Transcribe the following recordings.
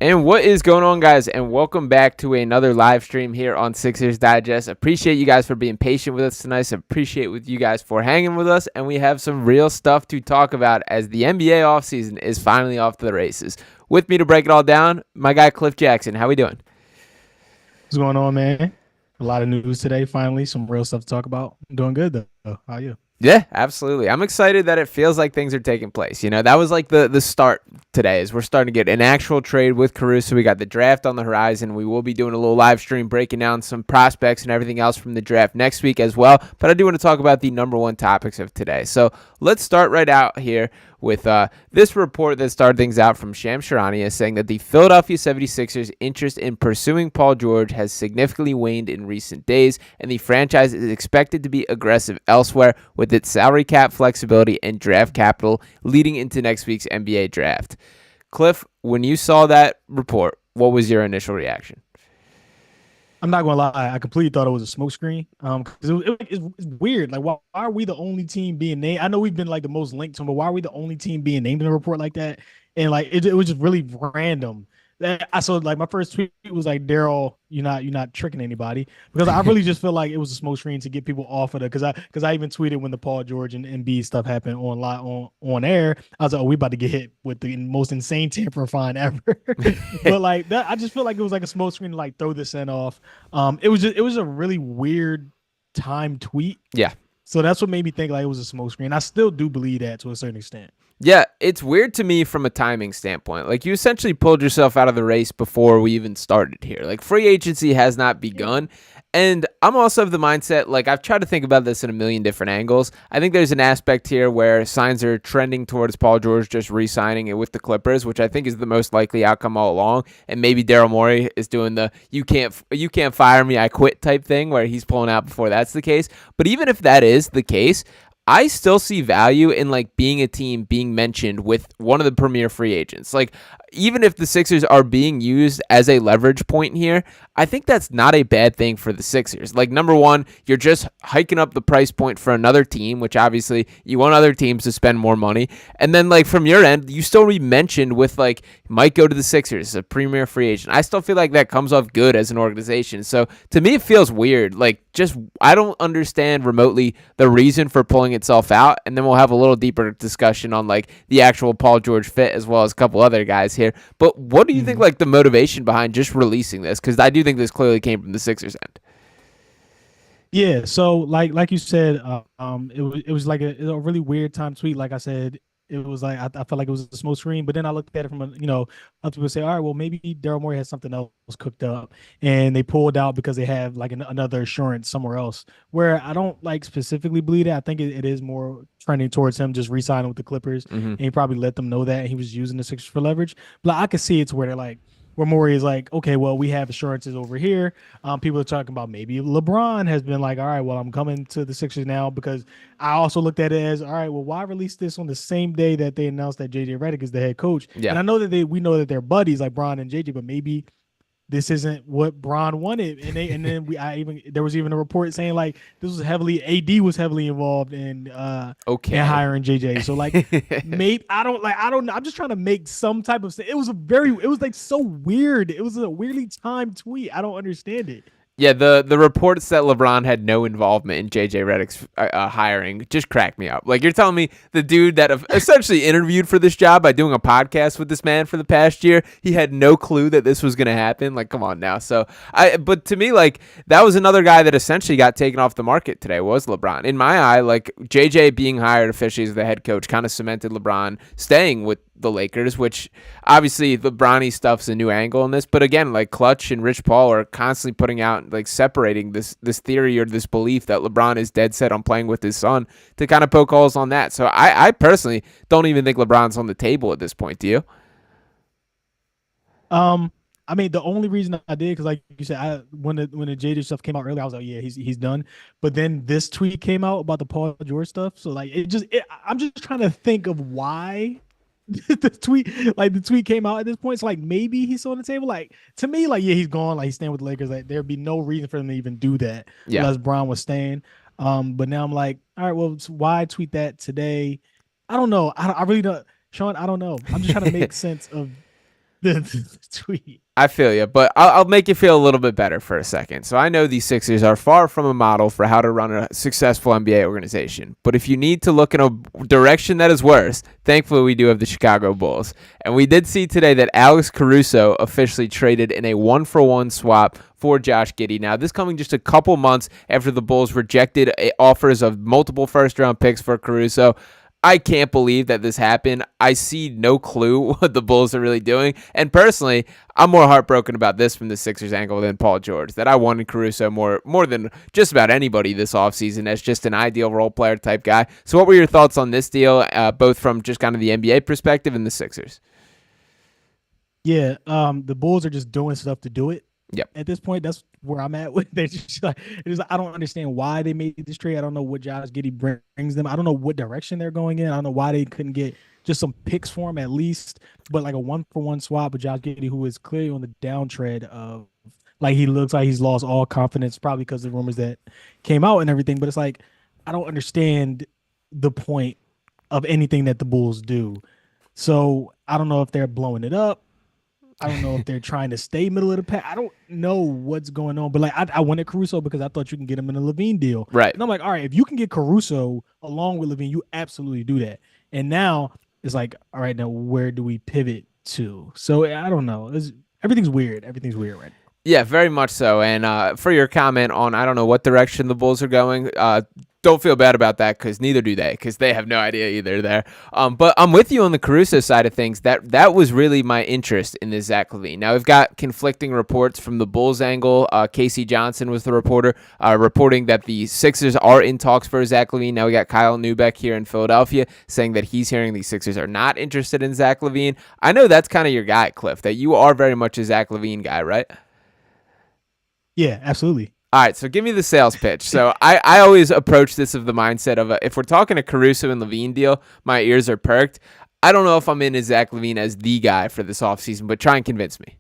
And what is going on, guys? And welcome back to another live stream here on Sixers Digest. Appreciate you guys for being patient with us tonight. Appreciate with you guys for hanging with us. And we have some real stuff to talk about as the NBA offseason is finally off to the races. With me to break it all down, my guy Cliff Jackson. How we doing? What's going on, man? A lot of news today. Finally, some real stuff to talk about. I'm doing good though. How are you? Yeah, absolutely. I'm excited that it feels like things are taking place. You know, that was like the start today is we're starting to get an actual trade with Caruso. We got the draft on the horizon. We will be doing a little live stream breaking down some prospects and everything else from the draft next week as well. But I do want to talk about the number one topics of today. So let's start right out here with this report that started things out from Shams Charania saying that the Philadelphia 76ers interest in pursuing Paul George has significantly waned in recent days, and the franchise is expected to be aggressive elsewhere with its salary cap flexibility and draft capital leading into next week's NBA draft. Cliff, when you saw that report, what was your initial reaction? I'm not gonna lie. I completely thought it was a smokescreen. Because it's weird. Like, why are we the only team being named? I know we've been like the most linked to them, but why are we the only team being named in a report like that? And like, it was just really random. I saw like my first tweet was like, Daryl, you're not tricking anybody, because I really just feel like it was a smoke screen to get people off of it. Because I even tweeted when the Paul George and Embiid stuff happened on air. I was like, oh, we about to get hit with the most insane tampering fine ever. But like that, I just feel like it was like a smoke screen to like throw this in off. It was a really weird time tweet. Yeah. So that's what made me think like it was a smoke screen. I still do believe that to a certain extent. Yeah, it's weird to me from a timing standpoint. Like, you essentially pulled yourself out of the race before we even started here. Like, free agency has not begun. And I'm also of the mindset, like, I've tried to think about this in a million different angles. I think there's an aspect here where signs are trending towards Paul George just re-signing it with the Clippers, which I think is the most likely outcome all along. And maybe Daryl Morey is doing the you can't fire me, I quit type thing, where he's pulling out before that's the case. But even if that is the case, I still see value in like being a team being mentioned with one of the premier free agents. Like, even if the Sixers are being used as a leverage point here, I think that's not a bad thing for the Sixers. Like, number one, you're just hiking up the price point for another team, which obviously you want other teams to spend more money. And then, like, from your end, you still be mentioned with, like, might go to the Sixers, a premier free agent. I still feel like that comes off good as an organization. So to me, it feels weird. Like, just, I don't understand remotely the reason for pulling itself out. And then we'll have a little deeper discussion on, like, the actual Paul George fit as well as a couple other guys here. But what do you think, like, the motivation behind just releasing this? Because I do think this clearly came from the Sixers end. Yeah, so like you said, it was like a really weird time tweet. Like I said, it was like I felt like it was a smoke screen, but then I looked at it from other people say, all right, well maybe Daryl Morey has something else cooked up, and they pulled out because they have like another assurance somewhere else. Where I don't like specifically believe that. I think it is more trending towards him just re-signing with the Clippers, and he probably let them know that he was using the Sixers for leverage. But I could see it's where they're like, where Morey is like, okay, well, we have assurances over here. People are talking about maybe LeBron has been like, all right, well, I'm coming to the Sixers now, because I also looked at it as, all right, well, why release this on the same day that they announced that JJ Redick is the head coach? Yeah. And I know that we know that they're buddies like Bron and JJ, but maybe this isn't what Bron wanted. And then there was even a report saying like this was heavily AD was heavily involved in Okay. hiring JJ. So like maybe I don't know. I'm just trying to make some type of it was like so weird. It was a weirdly timed tweet. I don't understand it. Yeah, the reports that LeBron had no involvement in JJ Redick's hiring just cracked me up. Like, you're telling me the dude that essentially interviewed for this job by doing a podcast with this man for the past year, he had no clue that this was going to happen? Like, come on now. But to me, like, that was another guy that essentially got taken off the market today was LeBron. In my eye, like, JJ being hired officially as the head coach kind of cemented LeBron staying with the Lakers, which obviously the Bronny stuff's a new angle in this, but again, like, Clutch and Rich Paul are constantly putting out, like, separating this theory or this belief that LeBron is dead set on playing with his son to kind of poke holes on that. So I personally don't even think LeBron's on the table at this point. Do you? Um, I mean, the only reason I did, because like you said, when the JJ stuff came out earlier, I was like, yeah, he's done. But then this tweet came out about the Paul George stuff, so like I'm just trying to think of why the tweet came out at this point. So like maybe he's on the table. Like, to me, like, yeah, he's gone. Like, he's staying with the Lakers. Like, there'd be no reason for him to even do that Yeah. unless Brown was staying. But now I'm like, all right, well, why tweet that today? I don't know. I really don't. Sean, I don't know. I'm just trying to make sense of the tweet. I feel you, but I'll make you feel a little bit better for a second. So I know these Sixers are far from a model for how to run a successful NBA organization. But if you need to look in a direction that is worse, thankfully we do have the Chicago Bulls. And we did see today that Alex Caruso officially traded in a 1-for-1 swap for Josh Giddey. Now, this coming just a couple months after the Bulls rejected offers of multiple first-round picks for Caruso. I can't believe that this happened. I see no clue what the Bulls are really doing. And personally, I'm more heartbroken about this from the Sixers angle than Paul George, that I wanted Caruso more than just about anybody this offseason as just an ideal role player type guy. So what were your thoughts on this deal, both from just kind of the NBA perspective and the Sixers? Yeah, the Bulls are just doing stuff to do it. Yep. At this point, that's where I'm at with it. Just like, I don't understand why they made this trade. I don't know what Josh Giddey brings them. I don't know what direction they're going in. I don't know why they couldn't get just some picks for him at least, but like a 1-for-1 swap with Josh Giddey, who is clearly on the downtread of, like, he looks like he's lost all confidence, probably because of the rumors that came out and everything. But it's like, I don't understand the point of anything that the Bulls do. So I don't know if they're blowing it up. I don't know if they're trying to stay middle of the pack. I don't know what's going on. But like, I wanted Caruso because I thought you can get him in a LaVine deal. Right. And I'm like, all right, if you can get Caruso along with LaVine, you absolutely do that. And now it's like, all right, now where do we pivot to? So I don't know. Everything's weird. Everything's weird right now. Yeah, very much so. And for your comment on, I don't know what direction the Bulls are going, don't feel bad about that, because neither do they, because they have no idea either there. But I'm with you on the Caruso side of things. That was really my interest in this Zach LaVine. Now, we've got conflicting reports from the Bulls angle. Casey Johnson was the reporter reporting that the Sixers are in talks for Zach LaVine. Now we got Kyle Neubeck here in Philadelphia saying that he's hearing the Sixers are not interested in Zach LaVine. I know that's kind of your guy, Cliff, that you are very much a Zach LaVine guy, right? Yeah, absolutely. All right, so give me the sales pitch. So I always approach this of the mindset of if we're talking a Caruso and LaVine deal, my ears are perked. I don't know if I'm into Zach LaVine as the guy for this offseason, but try and convince me.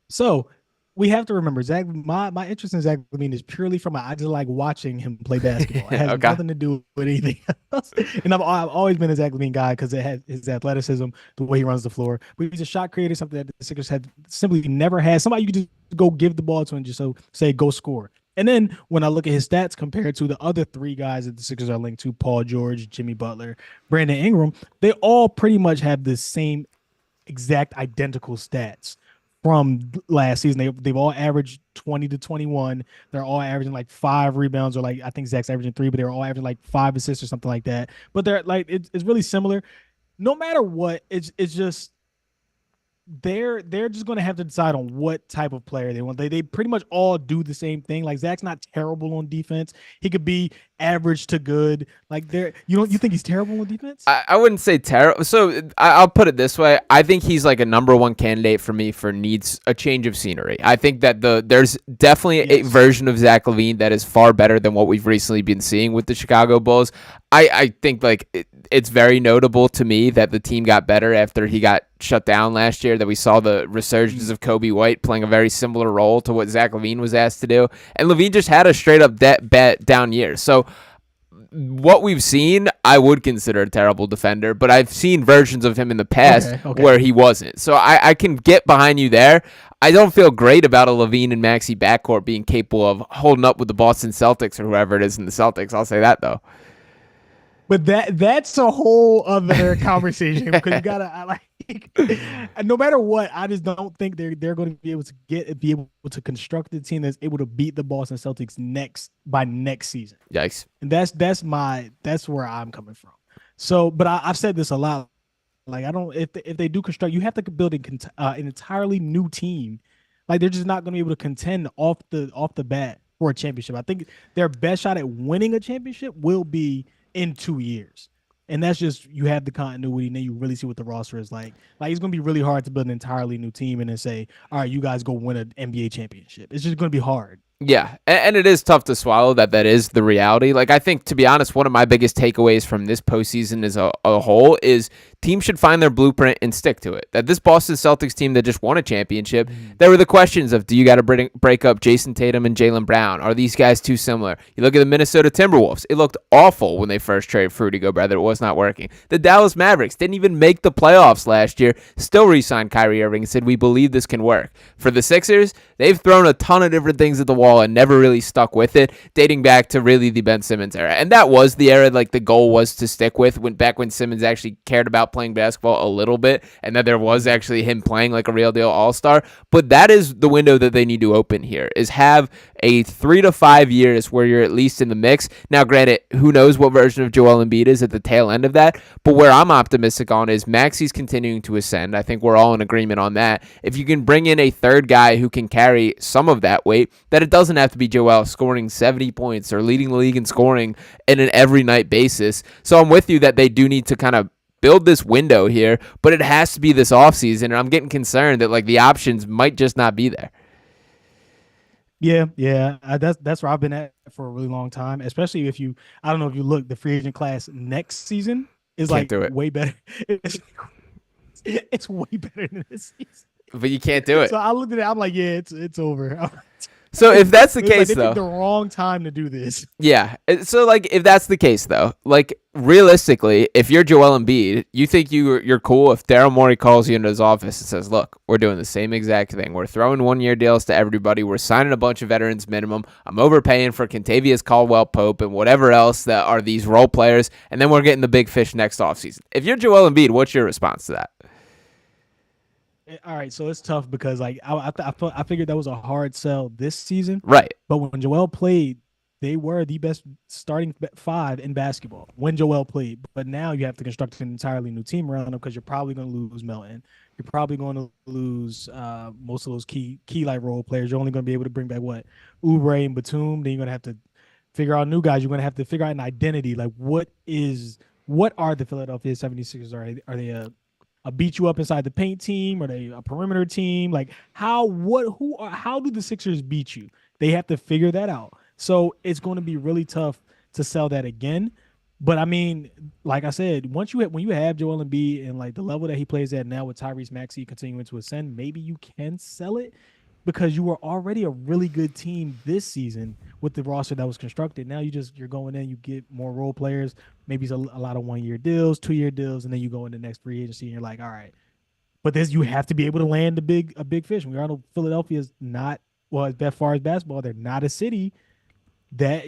So we have to remember, my interest in Zach LaVine is purely from I just like watching him play basketball. It has nothing to do with anything else. And I've always been a Zach LaVine guy because it has his athleticism, the way he runs the floor. But he's a shot creator, something that the Sixers had simply never had. Somebody you could just go give the ball to and just say go score. And then when I look at his stats compared to the other three guys that the Sixers are linked to, Paul George, Jimmy Butler, Brandon Ingram, they all pretty much have the same exact identical stats from last season. They've all averaged 20 to 21. They're all averaging like 5 rebounds, or like I think Zach's averaging 3, but they're all averaging like 5 assists or something like that. But they're like it's really similar. No matter what, it's just they're just going to have to decide on what type of player they want. They pretty much all do the same thing. Like Zach's not terrible on defense. He could be average to good. Like you think he's terrible on defense? I wouldn't say terrible. So I'll put it this way. I think he's like a number one candidate for me for needs a change of scenery. I think that there's definitely a version of Zach LaVine that is far better than what we've recently been seeing with the Chicago Bulls. I think like it's very notable to me that the team got better after he got shut down last year, that we saw the resurgence of Kobe White playing a very similar role to what Zach LaVine was asked to do. And LaVine just had a straight up bet down year. So what we've seen, I would consider a terrible defender, but I've seen versions of him in the past where he wasn't. So I can get behind you there. I don't feel great about a LaVine and Maxey backcourt being capable of holding up with the Boston Celtics or whoever it is in the Celtics. I'll say that though. But that's a whole other conversation, because you gotta no matter what, I just don't think they're going to be able to construct a team that's able to beat the Boston Celtics by next season. Yikes! And that's where I'm coming from. So, but I've said this a lot. Like if they do construct, you have to build an entirely new team. Like they're just not going to be able to contend off the bat for a championship. I think their best shot at winning a championship will be in 2 years. And that's just, you have the continuity, and then you really see what the roster is like. Like, it's going to be really hard to build an entirely new team and then say, all right, you guys go win an NBA championship. It's just going to be hard. Yeah, and it is tough to swallow that is the reality. Like, I think, to be honest, one of my biggest takeaways from this postseason as a whole is teams should find their blueprint and stick to it. That this Boston Celtics team that just won a championship, there were the questions of, do you got to break up Jason Tatum and Jaylen Brown? Are these guys too similar? You look at the Minnesota Timberwolves. It looked awful when they first traded for Rudy Gobert. It was not working. The Dallas Mavericks didn't even make the playoffs last year, still re-signed Kyrie Irving and said, we believe this can work. For the Sixers, they've thrown a ton of different things at the wall and never really stuck with it, dating back to really the Ben Simmons era. And that was the era like the goal was to stick with, when Simmons actually cared about playing basketball a little bit, and that there was actually him playing like a real deal all-star. But that is the window that they need to open here, is have a 3 to 5 years where you're at least in the mix. Now, granted, who knows what version of Joel Embiid is at the tail end of that, but where I'm optimistic on is Maxi's continuing to ascend. I think we're all in agreement on that. If you can bring in a third guy who can carry some of that weight, that it doesn't have to be Joel scoring 70 points or leading the league in scoring in an every night basis. So I'm with you that they do need to kind of build this window here, but it has to be this offseason, and I'm getting concerned that like the options might just not be there. Yeah. That's where I've been at for a really long time. Especially if I don't know if you look, the free agent class next season is Can't like do it. way better. It's way better than this season. But you can't do it. So I looked at it. I'm like, yeah, it's over. So if that's the It's like case, they though, picked the wrong time to do this. yeah. So like, if that's the case, though, like realistically, if you're Joel Embiid, you think you're cool if Daryl Morey calls you into his office and says, "Look, we're doing the same exact thing. We're throwing 1-year deals to everybody. We're signing a bunch of veterans minimum. I'm overpaying for Kentavious Caldwell-Pope and whatever else that are these role players, and then we're getting the big fish next offseason." If you're Joel Embiid, what's your response to that? All right, so it's tough because like I figured that was a hard sell this season. Right. But when Joel played, they were the best starting five in basketball when Joel played. But now you have to construct an entirely new team around him because you're probably going to lose Melton. You're probably going to lose most of those key like role players. You're only going to be able to bring back Oubre and Batum. Then you're going to have to figure out new guys. You're going to have to figure out an identity. Like what are the Philadelphia 76ers? Are they a beat you up inside the paint team? Are they a perimeter team? Like how do the Sixers beat you? They have to figure that out. So it's going to be really tough to sell that again. But I mean, like I said, when you have Joel Embiid and like the level that he plays at now with Tyrese Maxey continuing to ascend, maybe you can sell it because you were already a really good team this season with the roster that was constructed. Now you're going in, you get more role players, maybe it's a lot of 1-year deals, 2-year deals, and then you go into next free agency and you're like, all right. But you have to be able to land a big fish. We all know Philadelphia is not, well, as far as basketball, they're not a city that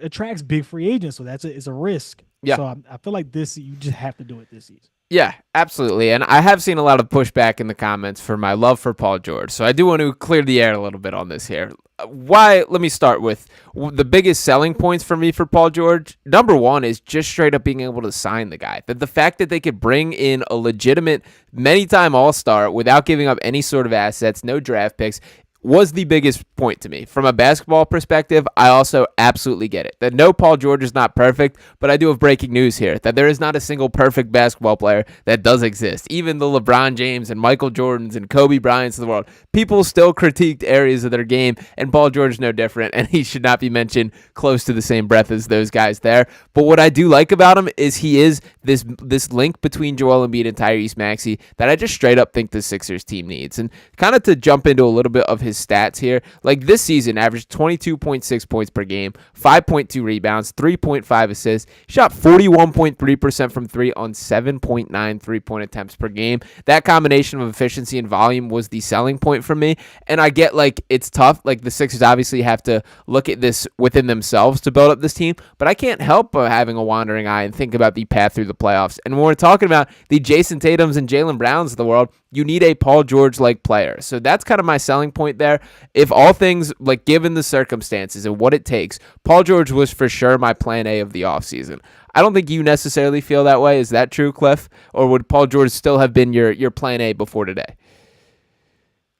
attracts big free agents. So it's a risk. Yeah. So I feel like you just have to do it this season. Yeah, absolutely. And I have seen a lot of pushback in the comments for my love for Paul George. So I do want to clear the air a little bit on this here. Let me start with the biggest selling points for me for Paul George. Number one is just straight up being able to sign the guy. That the fact that they could bring in a legitimate many-time all-star without giving up any sort of assets, no draft picks, was the biggest point to me. From a basketball perspective, I also absolutely get it. That no, Paul George is not perfect, but I do have breaking news here, that there is not a single perfect basketball player that does exist. Even the LeBron James and Michael Jordans and Kobe Bryants of the world, people still critiqued areas of their game, and Paul George is no different, and he should not be mentioned close to the same breath as those guys there. But what I do like about him is he is this link between Joel Embiid and Tyrese Maxey that I just straight up think the Sixers team needs. And kind of to jump into a little bit of his stats here, like this season averaged 22.6 points per game, 5.2 rebounds, 3.5 assists, shot 41.3% from three on 7.9 3-point attempts per game. That combination of efficiency and volume was the selling point for me. And I get like it's tough, like the Sixers obviously have to look at this within themselves to build up this team, but I can't help but having a wandering eye and think about the path through the playoffs. And when we're talking about the Jason Tatums and Jaylen Browns of the world, you need a Paul George-like player. So that's kind of my selling point there. If all things, like given the circumstances and what it takes, Paul George was for sure my plan A of the offseason. I don't think you necessarily feel that way. Is that true, Cliff? Or would Paul George still have been your plan A before today?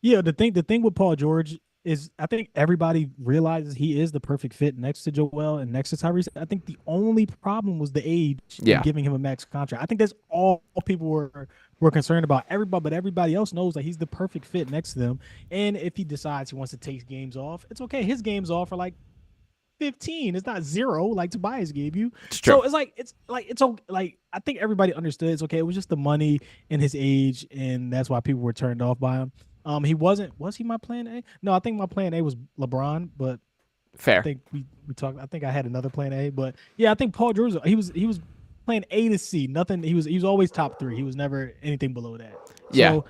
Yeah, the thing with Paul George is I think everybody realizes he is the perfect fit next to Joel and next to Tyrese. I think the only problem was the age in Yeah. giving him a max contract. I think that's all people were concerned about. Everybody, but everybody else knows that he's the perfect fit next to them. And if he decides he wants to take games off, it's okay. His games off are like 15. It's not zero like Tobias gave you. It's true. So it's okay. Like I think everybody understood it's okay. It was just the money and his age, and that's why people were turned off by him. He wasn't. Was he my plan A? No, I think my plan A was LeBron, but I Fair. think we talked. I think I had another plan A, but yeah, I think Paul George. He was playing A to C. Nothing. He was always top three. He was never anything below that. Yeah. So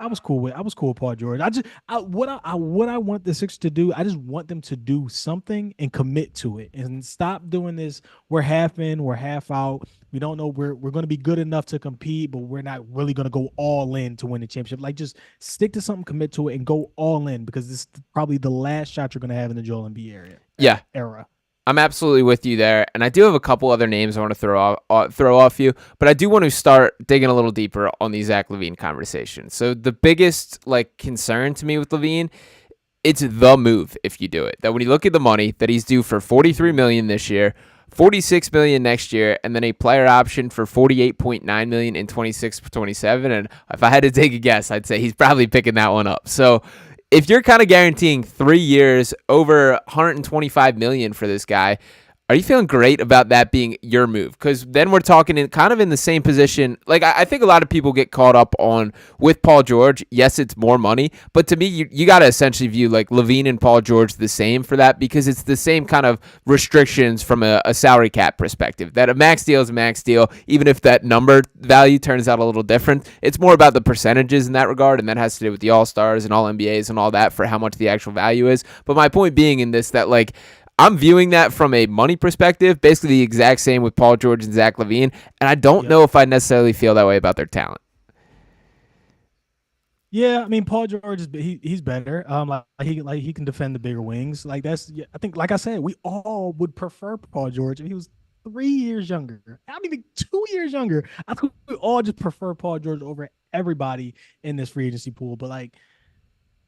I was cool with Paul George. What I want the Sixers to do, I just want them to do something and commit to it and stop doing this. We're half in, we're half out. We don't know we're going to be good enough to compete, but we're not really going to go all in to win the championship. Like just stick to something, commit to it, and go all in because this is probably the last shot you're going to have in the Joel Embiid Yeah. era. I'm absolutely with you there, and I do have a couple other names I want to throw off you, but I do want to start digging a little deeper on the Zach LaVine conversation. So the biggest concern to me with LaVine, it's the move if you do it. That when you look at the money that he's due for $43 million this year, $46 million next year, and then a player option for $48.9 million in 26-27. And if I had to take a guess, I'd say he's probably picking that one up. So if you're kind of guaranteeing 3 years over $125 million for this guy, are you feeling great about that being your move? Because then we're talking kind of in the same position. Like, I think a lot of people get caught up on with Paul George. Yes, it's more money. But to me, you got to essentially view like LaVine and Paul George the same for that because it's the same kind of restrictions from a salary cap perspective. That a max deal is a max deal, even if that number value turns out a little different. It's more about the percentages in that regard, and that has to do with the All-Stars and All-NBAs and all that for how much the actual value is. But my point being in this that, like, I'm viewing that from a money perspective, basically the exact same with Paul George and Zach LaVine, and I don't know if I necessarily feel that way about their talent. Yeah, I mean Paul George he's better. He can defend the bigger wings. Like that's I think like I said, we all would prefer Paul George if he was 3 years younger. Not even 2 years younger. I think we all just prefer Paul George over everybody in this free agency pool. But like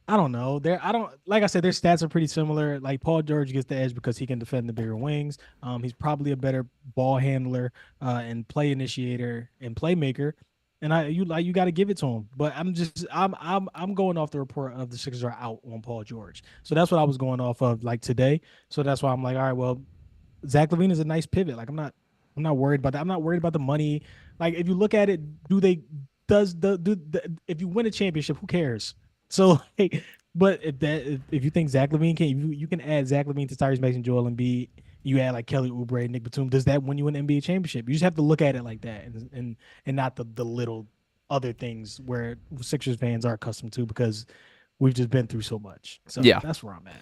I don't know. I don't like I said, their stats are pretty similar. Like Paul George gets the edge because he can defend the bigger wings. He's probably a better ball handler and play initiator and playmaker. And you got to give it to him. But I'm going off the report of the Sixers are out on Paul George. So that's what I was going off of like today. So that's why I'm like, all right, well, Zach LaVine is a nice pivot. Like I'm not worried about that. I'm not worried about the money. Like if you look at it, if you win a championship, who cares? So, but if you think Zach LaVine you can add Zach LaVine to Tyrese Maxey and Joel Embiid, you add like Kelly Oubre, Nick Batum. Does that win you an NBA championship? You just have to look at it like that, and not the little other things where Sixers fans are accustomed to because we've just been through so much. So Yeah. that's where I'm at.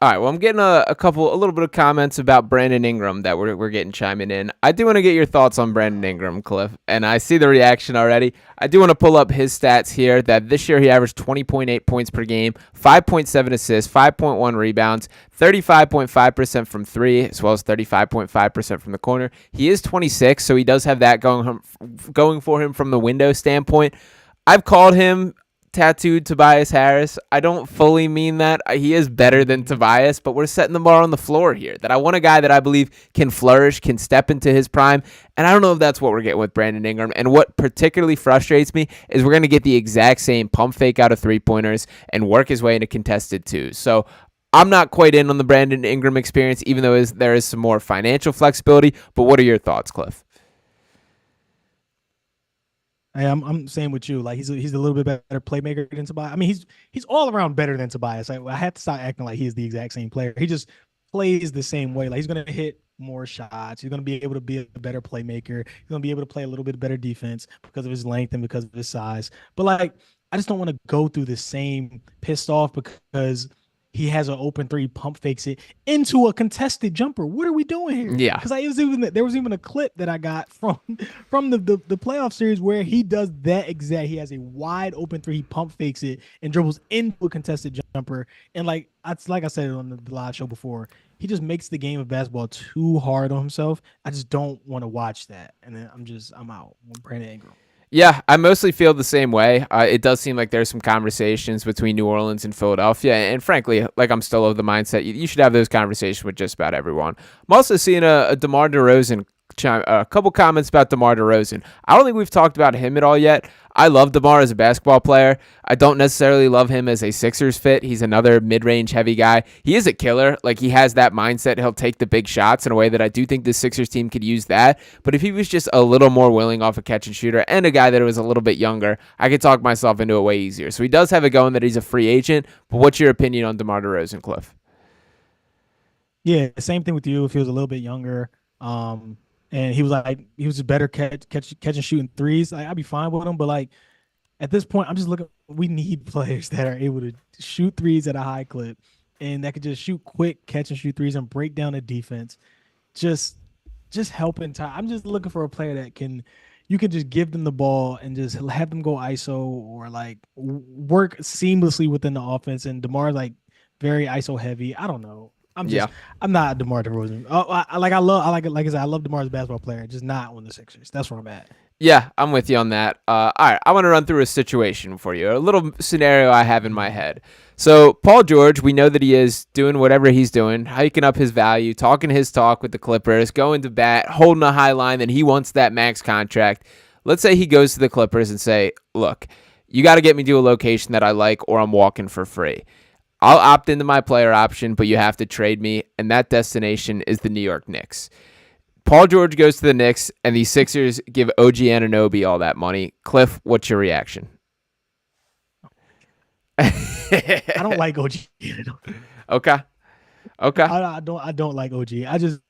All right, well, I'm getting a little bit of comments about Brandon Ingram that we're getting chiming in. I do want to get your thoughts on Brandon Ingram, Cliff, and I see the reaction already. I do want to pull up his stats here that this year he averaged 20.8 points per game, 5.7 assists, 5.1 rebounds, 35.5% from three, as well as 35.5% from the corner. He is 26, so he does have that going for him from the window standpoint. I've called him tattooed Tobias Harris. I don't fully mean that. He is better than Tobias, but we're setting the bar on the floor here. That I want a guy that I believe can flourish, can step into his prime, and I don't know if that's what we're getting with Brandon Ingram. And what particularly frustrates me is we're going to get the exact same pump fake out of three-pointers and work his way into contested twos. So I'm not quite in on the Brandon Ingram experience, even though there is some more financial flexibility. But what are your thoughts, Cliff? Hey, I'm saying with you, like he's a little bit better playmaker than Tobias. I mean, he's all around better than Tobias. I have to start acting like he's the exact same player. He just plays the same way. Like he's gonna hit more shots. He's gonna be able to be a better playmaker. He's gonna be able to play a little bit better defense because of his length and because of his size. But like, I just don't want to go through the same pissed off because he has an open three, pump fakes it into a contested jumper. What are we doing here? Yeah, because there was even a clip that I got from the playoff series where he does that exact. He has a wide open three, he pump fakes it and dribbles into a contested jumper. And like I said on the live show before, he just makes the game of basketball too hard on himself. I just don't want to watch that. And then I'm out on Brandon Ingram. Yeah, I mostly feel the same way. It does seem like there's some conversations between New Orleans and Philadelphia, and frankly, like I'm still of the mindset you should have those conversations with just about everyone. I'm also seeing a DeMar DeRozan a couple comments about DeMar DeRozan. I don't think we've talked about him at all yet. I love DeMar as a basketball player. I don't necessarily love him as a Sixers fit. He's another mid-range heavy guy. He is a killer. Like, he has that mindset. He'll take the big shots in a way that I do think the Sixers team could use that. But if he was just a little more willing off a catch and shooter and a guy that was a little bit younger, I could talk myself into it way easier. So he does have it going that he's a free agent. But what's your opinion on DeMar DeRozan, Cliff? Yeah, same thing with you. If he was a little bit younger, and he was a better catching shooting threes, like, I'd be fine with him. But like at this point, I'm just looking. We need players that are able to shoot threes at a high clip, and that could just shoot quick catch and shoot threes and break down the defense. Just helping time. I'm just looking for a player that you can just give them the ball and just have them go ISO or like work seamlessly within the offense. And DeMar like very ISO heavy. I don't know. I'm not DeMar DeRozan. Like I said, I love DeMar as a basketball player, just not on the Sixers. That's where I'm at. Yeah, I'm with you on that. All right, I want to run through a situation for you, a little scenario I have in my head. So Paul George, we know that he is doing whatever he's doing, hiking up his value, talking his talk with the Clippers, going to bat, holding a high line, and he wants that max contract. Let's say he goes to the Clippers and say, look, you got to get me to a location that I like or I'm walking for free. I'll opt into my player option, but you have to trade me, and that destination is the New York Knicks. Paul George goes to the Knicks, and the Sixers give OG Anunoby all that money. Cliff, what's your reaction? I don't like OG. Okay. I don't like OG.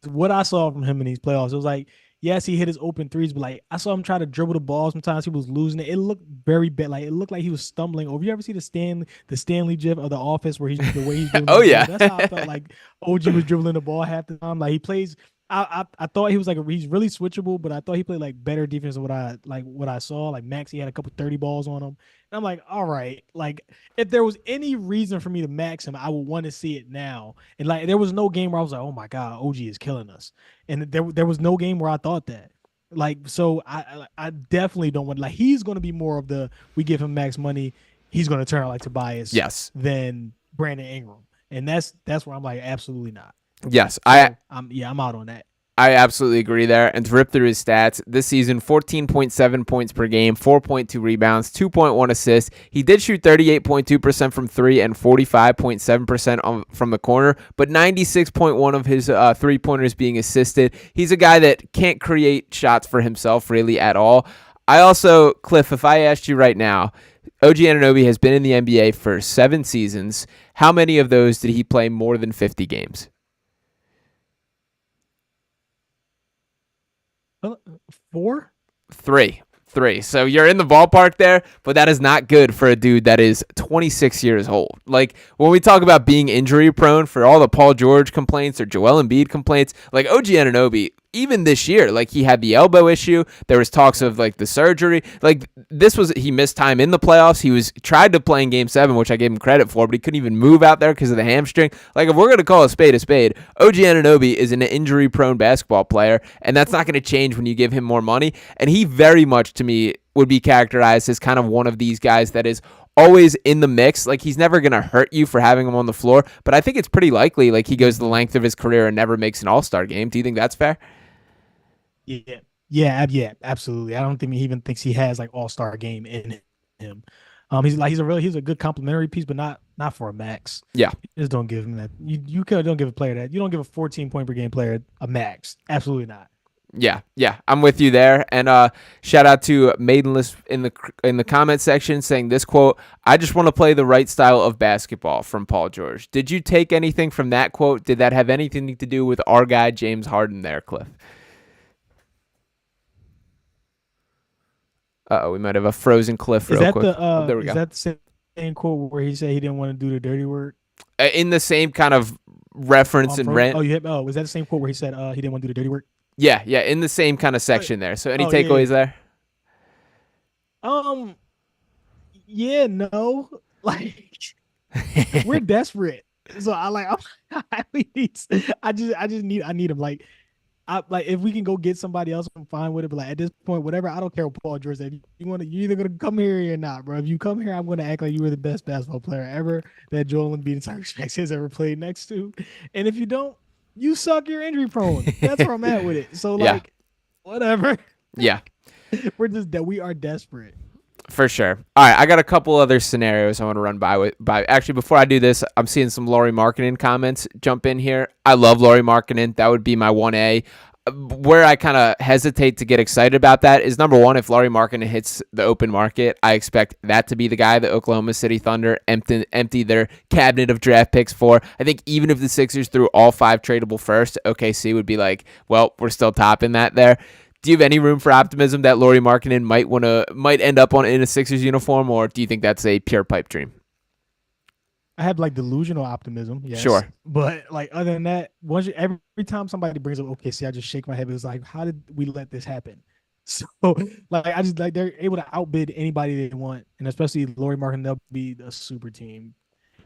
What I saw from him in these playoffs, it was like, yes, he hit his open threes, but like I saw him try to dribble the ball. Sometimes he was losing it. It looked very bad. Like it looked like he was stumbling over. You ever see the Stanley GIF of The Office where the way he's doing? Oh yeah, that's how I felt like OG was dribbling the ball half the time. Like he plays. I thought he was he's really switchable, but I thought he played like better defense than what I saw. Like Max, he had a couple 30 balls on him. And I'm like, all right, like if there was any reason for me to max him, I would want to see it now. And like there was no game where I was like, oh my God, OG is killing us. And there was no game where I thought that. Like, so I definitely don't want, like, he's going to be more of we give him max money, he's going to turn out like Tobias, yes, than Brandon Ingram. And that's where I'm like, absolutely not. Yes, so I'm out on that. I absolutely agree there. And to rip through his stats, this season, 14.7 points per game, 4.2 rebounds, 2.1 assists. He did shoot 38.2% from three and 45.7% from the corner, but 96.1 of his three-pointers being assisted. He's a guy that can't create shots for himself really at all. I also, Cliff, if I asked you right now, OG Anunoby has been in the NBA for 7 seasons. How many of those did he play more than 50 games? 4? 3. So you're in the ballpark there, but that is not good for a dude that is 26 years old. Like, when we talk about being injury prone, for all the Paul George complaints or Joel Embiid complaints, like OG Anunoby, even this year, like he had the elbow issue. There was talks of like the surgery. Like he missed time in the playoffs. He tried to play in Game 7, which I gave him credit for, but he couldn't even move out there because of the hamstring. Like, if we're going to call a spade, OG Anunoby is an injury-prone basketball player, and that's not going to change when you give him more money. And he very much, to me, would be characterized as kind of one of these guys that is always in the mix. Like, he's never going to hurt you for having him on the floor, but I think it's pretty likely like he goes the length of his career and never makes an all-star game. Do you think that's fair? Yeah, absolutely. I don't think he even thinks he has like all-star game in him. He's a good complimentary piece, but not for a max. Yeah, just don't give him that. You don't give a player that. You don't give a 14 point per game player a max. Absolutely not. Yeah, I'm with you there. And shout out to Maidenless in the comment section saying this quote: "I just want to play the right style of basketball," from Paul George. Did you take anything from that quote? Did that have anything to do with our guy James Harden there, Cliff? We might have a frozen Cliff real quick. There we go. Is that the same quote where he said he didn't want to do the dirty work? In the same kind of reference and rant. Was that the same quote where he said he didn't want to do the dirty work? Yeah, in the same kind of section there. So any takeaways there? Yeah, no. Like, we're desperate. So I need him. Like, like if we can go get somebody else, I'm fine with it. But like at this point, whatever, I don't care what Paul George said. You're either gonna come here or not, bro. If you come here, I'm gonna act like you were the best basketball player ever that Joel Embiid and Tyrese Maxey has ever played next to. And if you don't, you suck. You're injury prone. That's where I'm at with it. So Yeah. like, whatever. Yeah. We're just that we are desperate. For sure. All right, I got a couple other scenarios I want to run by. Actually, before I do this, I'm seeing some Lauri Markkanen comments jump in here. I love Lauri Markkanen. That would be my 1A. Where I kind of hesitate to get excited about that is, number one, if Lauri Markkanen hits the open market, I expect that to be the guy that Oklahoma City Thunder empty their cabinet of draft picks for. I think even if the Sixers threw all 5 tradable first, OKC would be like, well, we're still topping that there. Do you have any room for optimism that Lauri Markkanen might end up in a Sixers uniform, or do you think that's a pure pipe dream? I have like delusional optimism, yes. Sure. But like other than that, every time somebody brings up OKC, I just shake my head. It was like, how did we let this happen? So like I just like they're able to outbid anybody they want, and especially Lauri Markkanen, they'll be a super team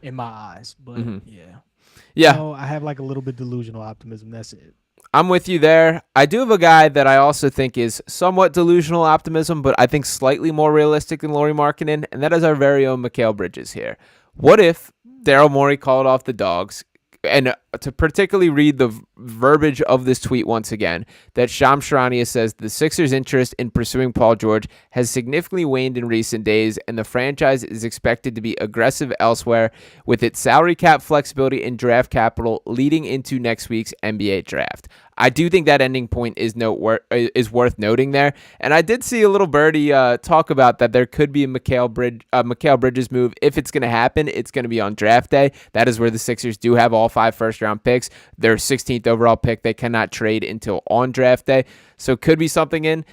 in my eyes. But yeah, I have like a little bit delusional optimism. That's it. I'm with you there. I do have a guy that I also think is somewhat delusional optimism, but I think slightly more realistic than Lauri Markkanen, and that is our very own Mikal Bridges here. What if Daryl Morey called off the dogs? And to particularly read the verbiage of this tweet once again, that Shams Charania says the Sixers' interest in pursuing Paul George has significantly waned in recent days, and the franchise is expected to be aggressive elsewhere with its salary cap flexibility and draft capital leading into next week's NBA draft. I do think that ending point is worth noting there. And I did see a little birdie talk about that there could be a Mikal Bridges move. If it's going to happen, it's going to be on draft day. That is where the Sixers do have all 5 first-round picks. Their 16th overall pick they cannot trade until on draft day. So could be something in.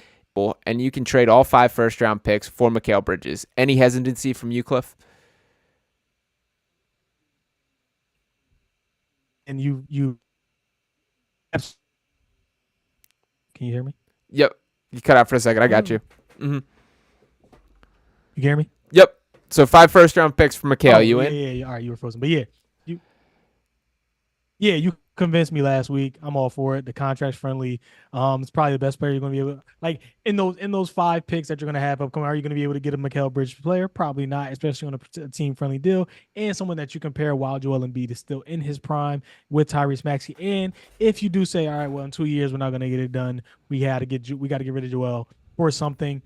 And you can trade all 5 first-round picks for Mikal Bridges. Any hesitancy from you, Cliff? And you can you hear me? Yep. You cut out for a second. I got you. Mm-hmm. You hear me? Yep. So 5 first-round picks for Mikal. You in? Yeah. All right, you were frozen. But you convinced me last week. I'm all for it. The contract's friendly. It's probably the best player you're going to be able to, like in those 5 picks that you're going to have upcoming. Are you going to be able to get a Mikal Bridges player? Probably not, especially on a team friendly deal, and someone that you compare while Joel Embiid is still in his prime with Tyrese Maxey. And if you do say, all right, well, in 2 years we're not going to get it done, we got to get rid of Joel or something.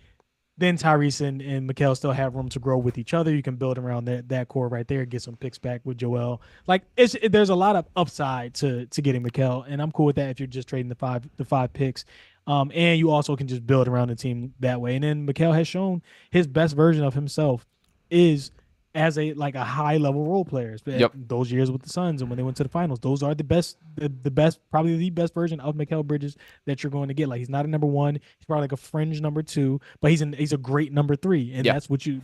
Then Tyrese and Mikal still have room to grow with each other. You can build around that core right there, get some picks back with Joel. Like there's a lot of upside to getting Mikal, and I'm cool with that if you're just trading the five picks. And you also can just build around the team that way. And then Mikal has shown his best version of himself is as a high level role player. Yep. Those years with the Suns and when they went to the finals, those are the best, probably the best version of Mikal Bridges that you're going to get. Like he's not a number 1, he's probably like a fringe number 2, but he's a great number 3, and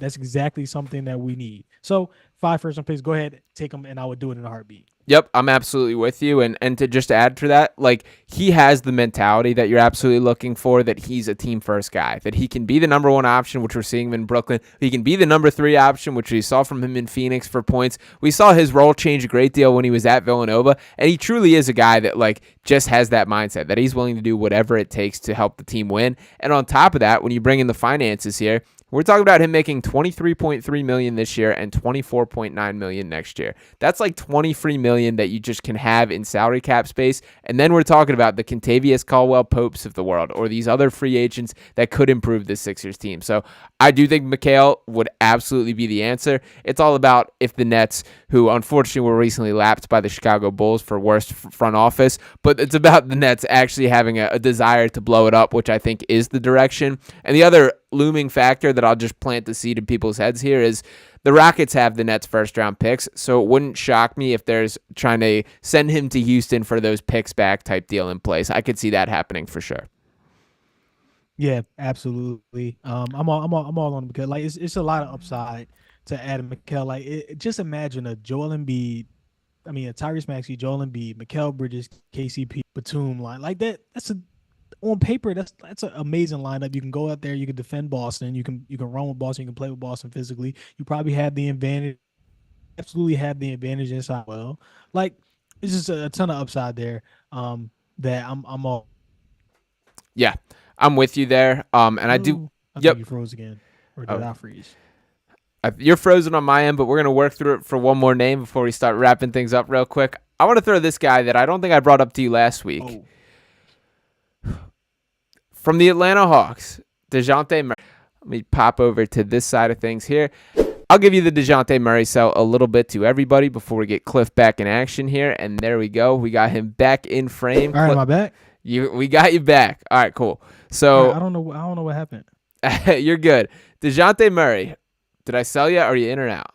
that's exactly something that we need. So 5 first-round picks, go ahead, take them, and I would do it in a heartbeat. Yep, I'm absolutely with you. And to just add to that, like he has the mentality that you're absolutely looking for, that he's a team first guy, that he can be the number 1 option, which we're seeing him in Brooklyn. He can be the number 3 option, which we saw from him in Phoenix for points. We saw his role change a great deal when he was at Villanova, and he truly is a guy that like just has that mindset that he's willing to do whatever it takes to help the team win. And on top of that, when you bring in the finances here, we're talking about him making $23.3 million this year and $24.9 million next year. That's like $23 million that you just can have in salary cap space. And then we're talking about the Kentavious Caldwell-Popes of the world, or these other free agents that could improve the Sixers team. So I do think Mikal would absolutely be the answer. It's all about if the Nets, who unfortunately were recently lapped by the Chicago Bulls for worst front office, but it's about the Nets actually having a desire to blow it up, which I think is the direction. And the other looming factor that I'll just plant the seed in people's heads here is the Rockets have the Nets first round picks, so it wouldn't shock me if there's trying to send him to Houston for those picks back type deal in place. I could see that happening for sure. Yeah, absolutely. I'm all on, because like it's a lot of upside to Adam Mikal. Like just imagine a Tyrese Maxey, Joel Embiid, Mikal Bridges, KCP, Batum line like that. That's on paper, that's an amazing lineup. You can go out there, you can defend Boston, you can run with Boston, you can play with Boston physically. You probably have the advantage, absolutely have the advantage inside. Well, like it's just a ton of upside there. That I'm all Yeah, I'm with you there. And I do. Oh, I Yep. think you froze again, or did I freeze? You're frozen on my end, but we're going to work through it for one more name before we start wrapping things up real quick. I want to throw this guy that I don't think I brought up to you last week. From the Atlanta Hawks, Dejounte Murray. Let me pop over to this side of things here. I'll give you the Dejounte Murray sell a little bit to everybody before we get Cliff back in action here. And there we go. We got him back in frame. All right, am I back? We got you back. All right, cool. So I don't know what happened. You're good. Dejounte Murray. Did I sell you? Or are you in or out?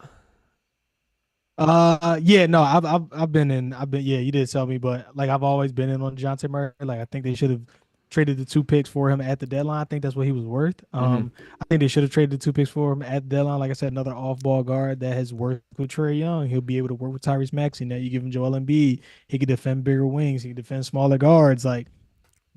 Yeah, no, I've been in. Yeah, you did sell me, but like I've always been in on Dejounte Murray. Like I think they should have traded the 2 picks for him at the deadline. I think that's what he was worth. I think they should have traded the 2 picks for him at the deadline. Like I said, another off-ball guard that has worked with Trae Young. He'll be able to work with Tyrese Maxey. Now you give him Joel Embiid. He can defend bigger wings. He can defend smaller guards. Like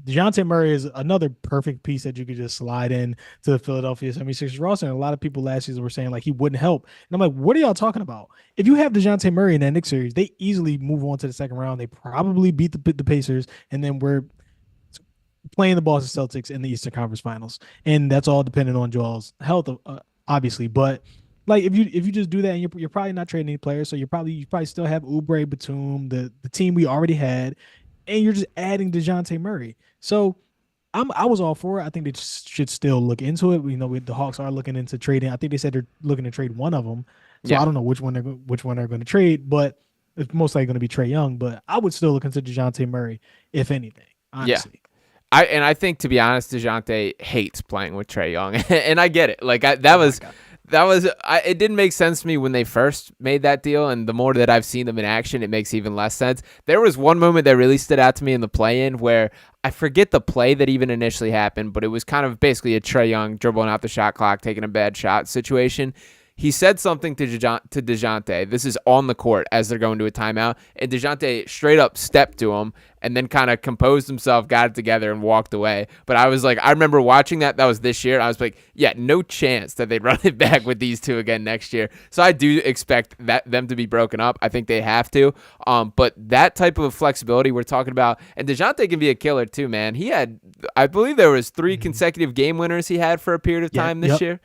Dejounte Murray is another perfect piece that you could just slide in to the Philadelphia 76ers roster. And a lot of people last season were saying like he wouldn't help. And I'm like, what are y'all talking about? If you have Dejounte Murray in that Knicks series, they easily move on to the second round. They probably beat the Pacers, and then we're playing the Boston Celtics in the Eastern Conference Finals. And that's all dependent on Joel's health, obviously. But like if you just do that, and you're probably not trading any players, so you probably still have Oubre, Batum, the team we already had, and you're just adding Dejounte Murray. So I was all for it. I think they should still look into it. You know, the Hawks are looking into trading. I think they said they're looking to trade one of them. So I don't know which one they're going to trade, but it's most likely going to be Trae Young. But I would still look into Dejounte Murray, if anything. Honestly. Yeah. I think, to be honest, Dejounte hates playing with Trae Young, and I get it. Like it didn't make sense to me when they first made that deal, and the more that I've seen them in action, it makes even less sense. There was one moment that really stood out to me in the play-in where I forget the play that even initially happened, but it was kind of basically a Trae Young dribbling out the shot clock, taking a bad shot situation. He said something to Dejounte. This is on the court as they're going to a timeout. And Dejounte straight up stepped to him and then kind of composed himself, got it together, and walked away. But I was like, I remember watching that. That was this year. I was like, yeah, no chance that they'd run it back with these two again next year. So I do expect them to be broken up. I think they have to. But that type of flexibility we're talking about, and Dejounte can be a killer too, man. He had, I believe there was 3 consecutive game winners he had for a period of time this year.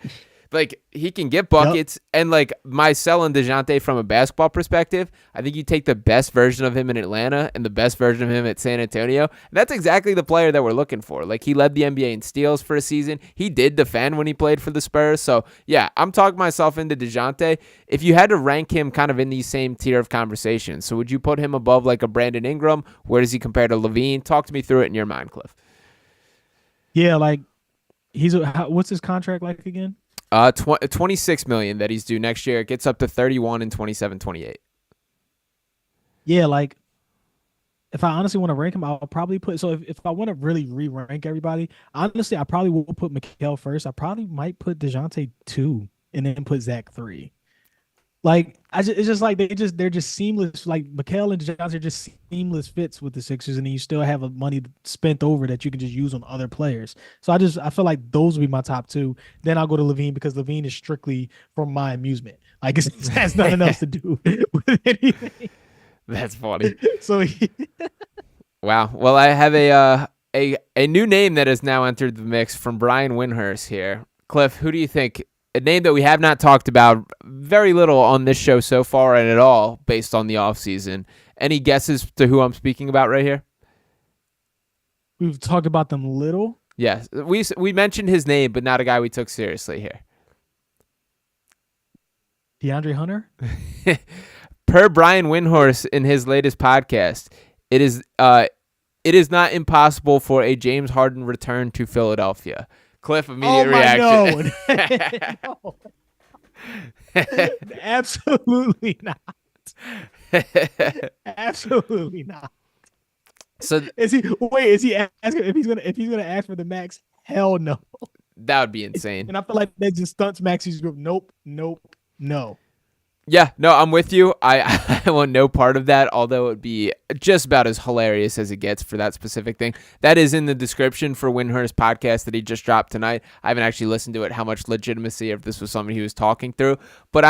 Like, he can get buckets, and, like, my sell on Dejounte from a basketball perspective, I think you take the best version of him in Atlanta and the best version of him at San Antonio, and that's exactly the player that we're looking for. Like, he led the NBA in steals for a season. He did defend when he played for the Spurs, so, yeah, I'm talking myself into Dejounte. If you had to rank him kind of in the same tier of conversation, so would you put him above, like, a Brandon Ingram? Where does he compare to LaVine? Talk to me through it in your mind, Cliff. Yeah, like, what's his contract like again? $26 million that he's due next year. It gets up to 31 in 27-28. Yeah, like if I honestly want to rank him, I'll probably put. So if I want to really re-rank everybody, honestly, I probably will put Mikal first. I probably might put Dejounte 2 and then put Zach 3. Like it's just like they're just seamless. Like Mikal and Dejounte are just seamless fits with the Sixers, and then you still have a money spent over that you can just use on other players. So I feel like those would be my top 2. Then I'll go to LaVine because LaVine is strictly for my amusement. Like it has nothing else to do with anything. That's funny. So wow. Well, I have a new name that has now entered the mix from Brian Windhorst here. Cliff, who do you think? A name that we have not talked about very little on this show so far and at all based on the offseason. Any guesses to who I'm speaking about right here? We've talked about them little. Yes. We mentioned his name, but not a guy we took seriously here. DeAndre Hunter? Per Brian Windhorst in his latest podcast, it is not impossible for a James Harden return to Philadelphia. Cliff, immediate reaction. No. Absolutely not. Absolutely not. So is he asking if he's gonna ask for the max? Hell no. That would be insane. And I feel like that just stunts Maxey's group. Nope. No. Yeah, no, I'm with you. I want no part of that, although it would be just about as hilarious as it gets for that specific thing. That is in the description for Windhorst's podcast that he just dropped tonight. I haven't actually listened to it, how much legitimacy, if this was something he was talking through. But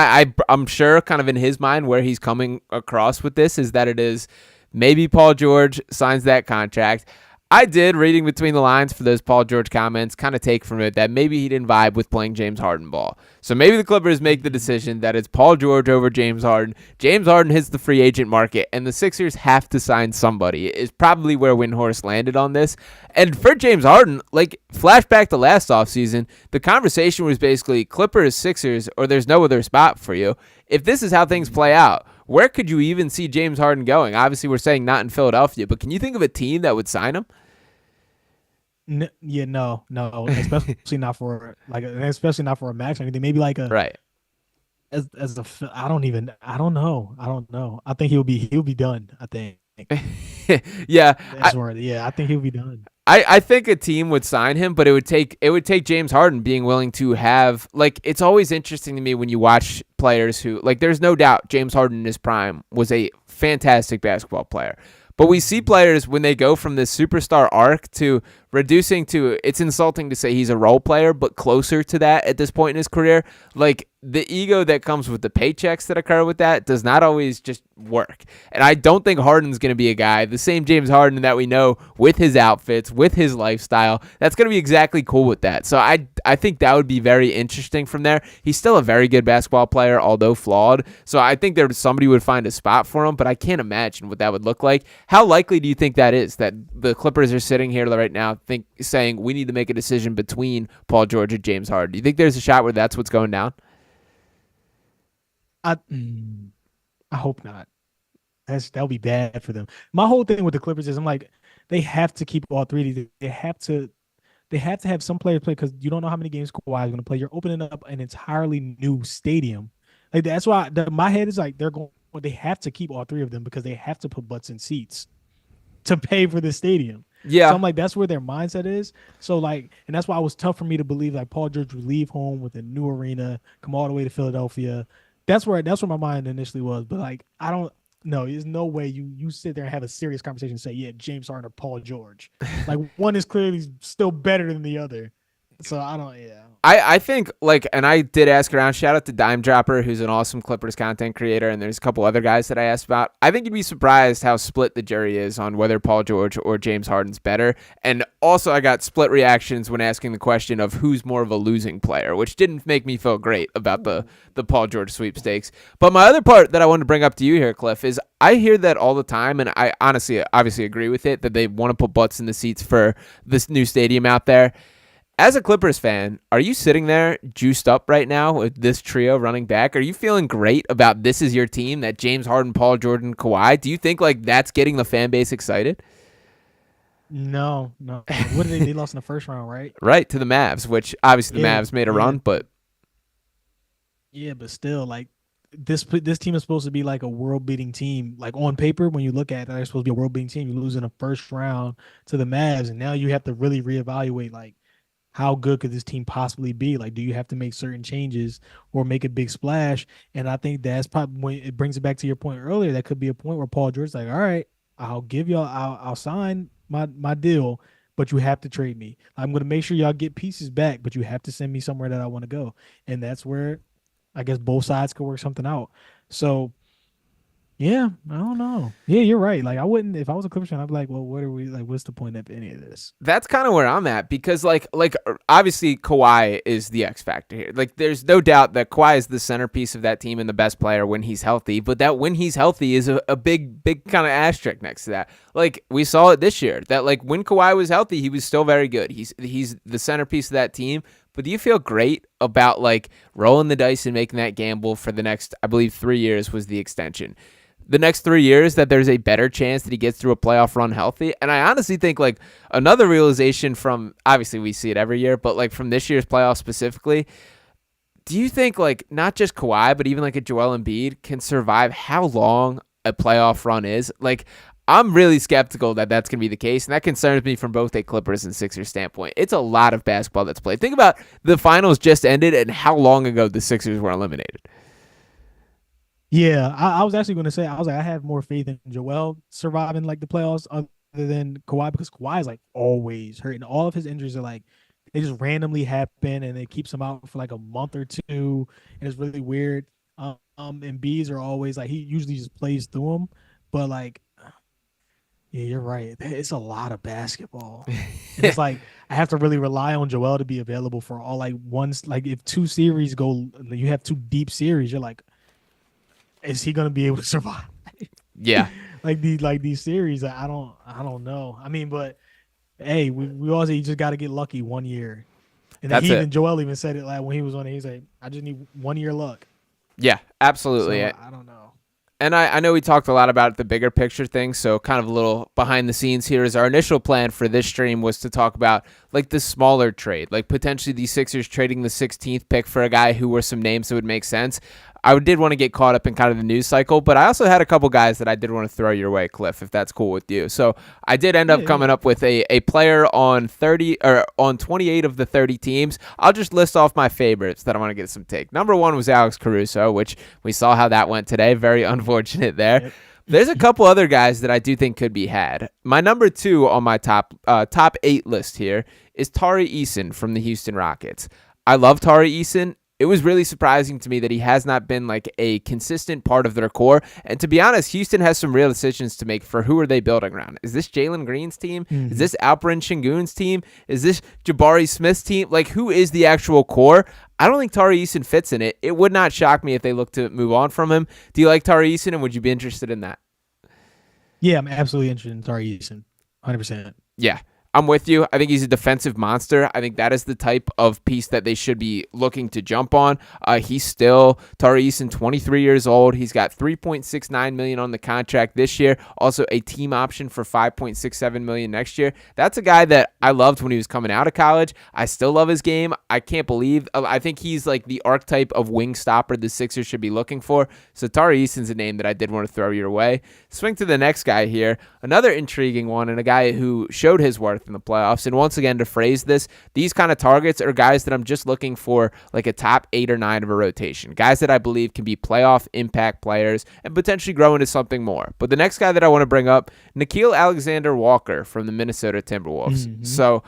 I'm sure kind of in his mind where he's coming across with this is that it is maybe Paul George signs that contract. I did, reading between the lines for those Paul George comments, kind of take from it that maybe he didn't vibe with playing James Harden ball. So maybe the Clippers make the decision that it's Paul George over James Harden. James Harden hits the free agent market, and the Sixers have to sign somebody. Is probably where Windhorst landed on this. And for James Harden, like, flashback to last offseason, the conversation was basically Clippers, Sixers, or there's no other spot for you. If this is how things play out, where could you even see James Harden going? Obviously, we're saying not in Philadelphia, but can you think of a team that would sign him? Yeah, no, especially not for especially not for a max or anything. Maybe like a Right. as a I don't know. I think he'll be done. I think Yeah, that's where I think he'll be done. I think a team would sign him, but it would take James Harden being willing to have, like, it's always interesting to me when you watch players who, like, there's no doubt James Harden in his prime was a fantastic basketball player. But we see players when they go from this superstar arc to reducing to, it's insulting to say he's a role player, but closer to that at this point in his career. Like, the ego that comes with the paychecks that occur with that does not always just work. And I don't think Harden's going to be a guy, the same James Harden that we know with his outfits, with his lifestyle, that's going to be exactly cool with that. So I think that would be very interesting from there. He's still a very good basketball player, although flawed. So I think somebody would find a spot for him, but I can't imagine what that would look like. How likely do you think that is, that the Clippers are sitting here right now saying we need to make a decision between Paul George and James Harden? Do you think there's a shot where that's what's going down? I I hope not. That'll be bad for them. My whole thing with the Clippers is I'm like, they have to keep all three of these. They have to have some players play because you don't know how many games Kawhi is going to play. You're opening up an entirely new stadium. Like that's why my head is like they have to keep all three of them because they have to put butts in seats to pay for the stadium. Yeah. So I'm like, that's where their mindset is. So like, and that's why it was tough for me to believe like Paul George would leave home with a new arena, come all the way to Philadelphia. That's where my mind initially was. But like, I don't know. There's no way you sit there and have a serious conversation and say, yeah, James Harden or Paul George. Like one is clearly still better than the other. So I don't. Yeah. I think, like, and I did ask around, shout out to Dime Dropper, who's an awesome Clippers content creator, and there's a couple other guys that I asked about. I think you'd be surprised how split the jury is on whether Paul George or James Harden's better. And also I got split reactions when asking the question of who's more of a losing player, which didn't make me feel great about the Paul George sweepstakes. But my other part that I wanted to bring up to you here, Cliff, is I hear that all the time, and I honestly obviously agree with it, that they want to put butts in the seats for this new stadium out there. As a Clippers fan, are you sitting there juiced up right now with this trio running back? Are you feeling great about this is your team, that James Harden, Paul George, Kawhi? Do you think like that's getting the fan base excited? No. What did they lost in the first round, right? Right, to the Mavs, which obviously the Mavs made a run, but yeah, but still, like this team is supposed to be like a world beating team. Like on paper, when you look at it, they're supposed to be a world beating team. You lose in the first round to the Mavs, and now you have to really reevaluate like, how good could this team possibly be? Like, do you have to make certain changes or make a big splash? And I think that's probably when it brings it back to your point earlier. That could be a point where Paul George's like, all right, I'll sign my deal, but you have to trade me. I'm going to make sure y'all get pieces back, but you have to send me somewhere that I want to go. And that's where I guess both sides could work something out. So yeah, I don't know. Yeah, you're right. Like I wouldn't if I was a Clippers fan, I'd be like, well, what are we like? What's the point of any of this? that's kind of where I'm at because like obviously Kawhi is the X factor here. Like there's no doubt that Kawhi is the centerpiece of that team and the best player when he's healthy, but that when he's healthy is a big kind of asterisk next to that. Like we saw it this year that like when Kawhi was healthy, he was still very good. He's the centerpiece of that team. But do you feel great about like rolling the dice and making that gamble for the next, I believe 3 years was the extension, the next 3 years, that there's a better chance that he gets through a playoff run healthy? And I honestly think like another realization from, obviously we see it every year, but like from this year's playoff specifically, do you think like not just Kawhi, but even like a Joel Embiid can survive how long a playoff run is? Like I'm really skeptical that that's going to be the case, and that concerns me from both a Clippers and Sixers standpoint. It's a lot of basketball that's played. Think about the finals just ended and how long ago the Sixers were eliminated. Yeah, I was actually going to say I was like I have more faith in Joel surviving like the playoffs other than Kawhi because Kawhi is like always hurting. All of his injuries are like they just randomly happen and it keeps him out for like a month or two, and it's really weird. And B's are always like he usually just plays through them, but like Yeah, you're right. It's a lot of basketball. And it's like I have to really rely on Joel to be available for all like ones like if two series go you have two deep series, you're like, is he gonna be able to survive? Yeah, like these series, I don't know. I mean, but hey, we also you just gotta get lucky 1 year. And then that's he it. even Joel even said it like when he was on it, he's like, I just need 1 year luck. Yeah, absolutely. So I don't know. And I know we talked a lot about the bigger picture thing, so kind of a little behind the scenes here is our initial plan for this stream was to talk about like the smaller trade, like potentially the Sixers trading the 16th pick for a guy who were some names that would make sense. I did want to get caught up in kind of the news cycle, but I also had a couple guys that I did want to throw your way, Cliff, if that's cool with you. So I did end up Yeah. coming up with a player on 30 or on 28 of the 30 teams. I'll just list off my favorites that I want to get some take. Number one was Alex Caruso, which we saw how that went today. Very unfortunate there. Yep. There's a couple other guys that I do think could be had. My number two on my top 8 list here is Tari Eason from the Houston Rockets. I love Tari Eason. It was really surprising to me that he has not been like a consistent part of their core. And to be honest, Houston has some real decisions to make for who are they building around. Is this Jalen Green's team? Is this Alperen Şengün's team? Is this Jabari Smith's team? Like, who is the actual core? I don't think Tari Eason fits in it. It would not shock me if they look to move on from him. Do you like Tari Eason, and would you be interested in that? Yeah, I'm absolutely interested in Tari Eason. 100%. Yeah. I'm with you. I think he's a defensive monster. I think that is the type of piece that they should be looking to jump on. He's still Tari Eason, 23 years old. He's got $3.69 million on the contract this year. Also a team option for $5.67 million next year. That's a guy that I loved when he was coming out of college. I still love his game. I can't believe. I think he's like the archetype of wing stopper the Sixers should be looking for. So Tari Eason's a name that I did want to throw your way. Swing to the next guy here. Another intriguing one, and a guy who showed his worth in the playoffs. And once again, to phrase this, these kind of targets are guys that I'm just looking for like a top 8 or 9 of a rotation. Guys that I believe can be playoff impact players and potentially grow into something more. But the next guy that I want to bring up, Nickeil Alexander-Walker from the Minnesota Timberwolves. So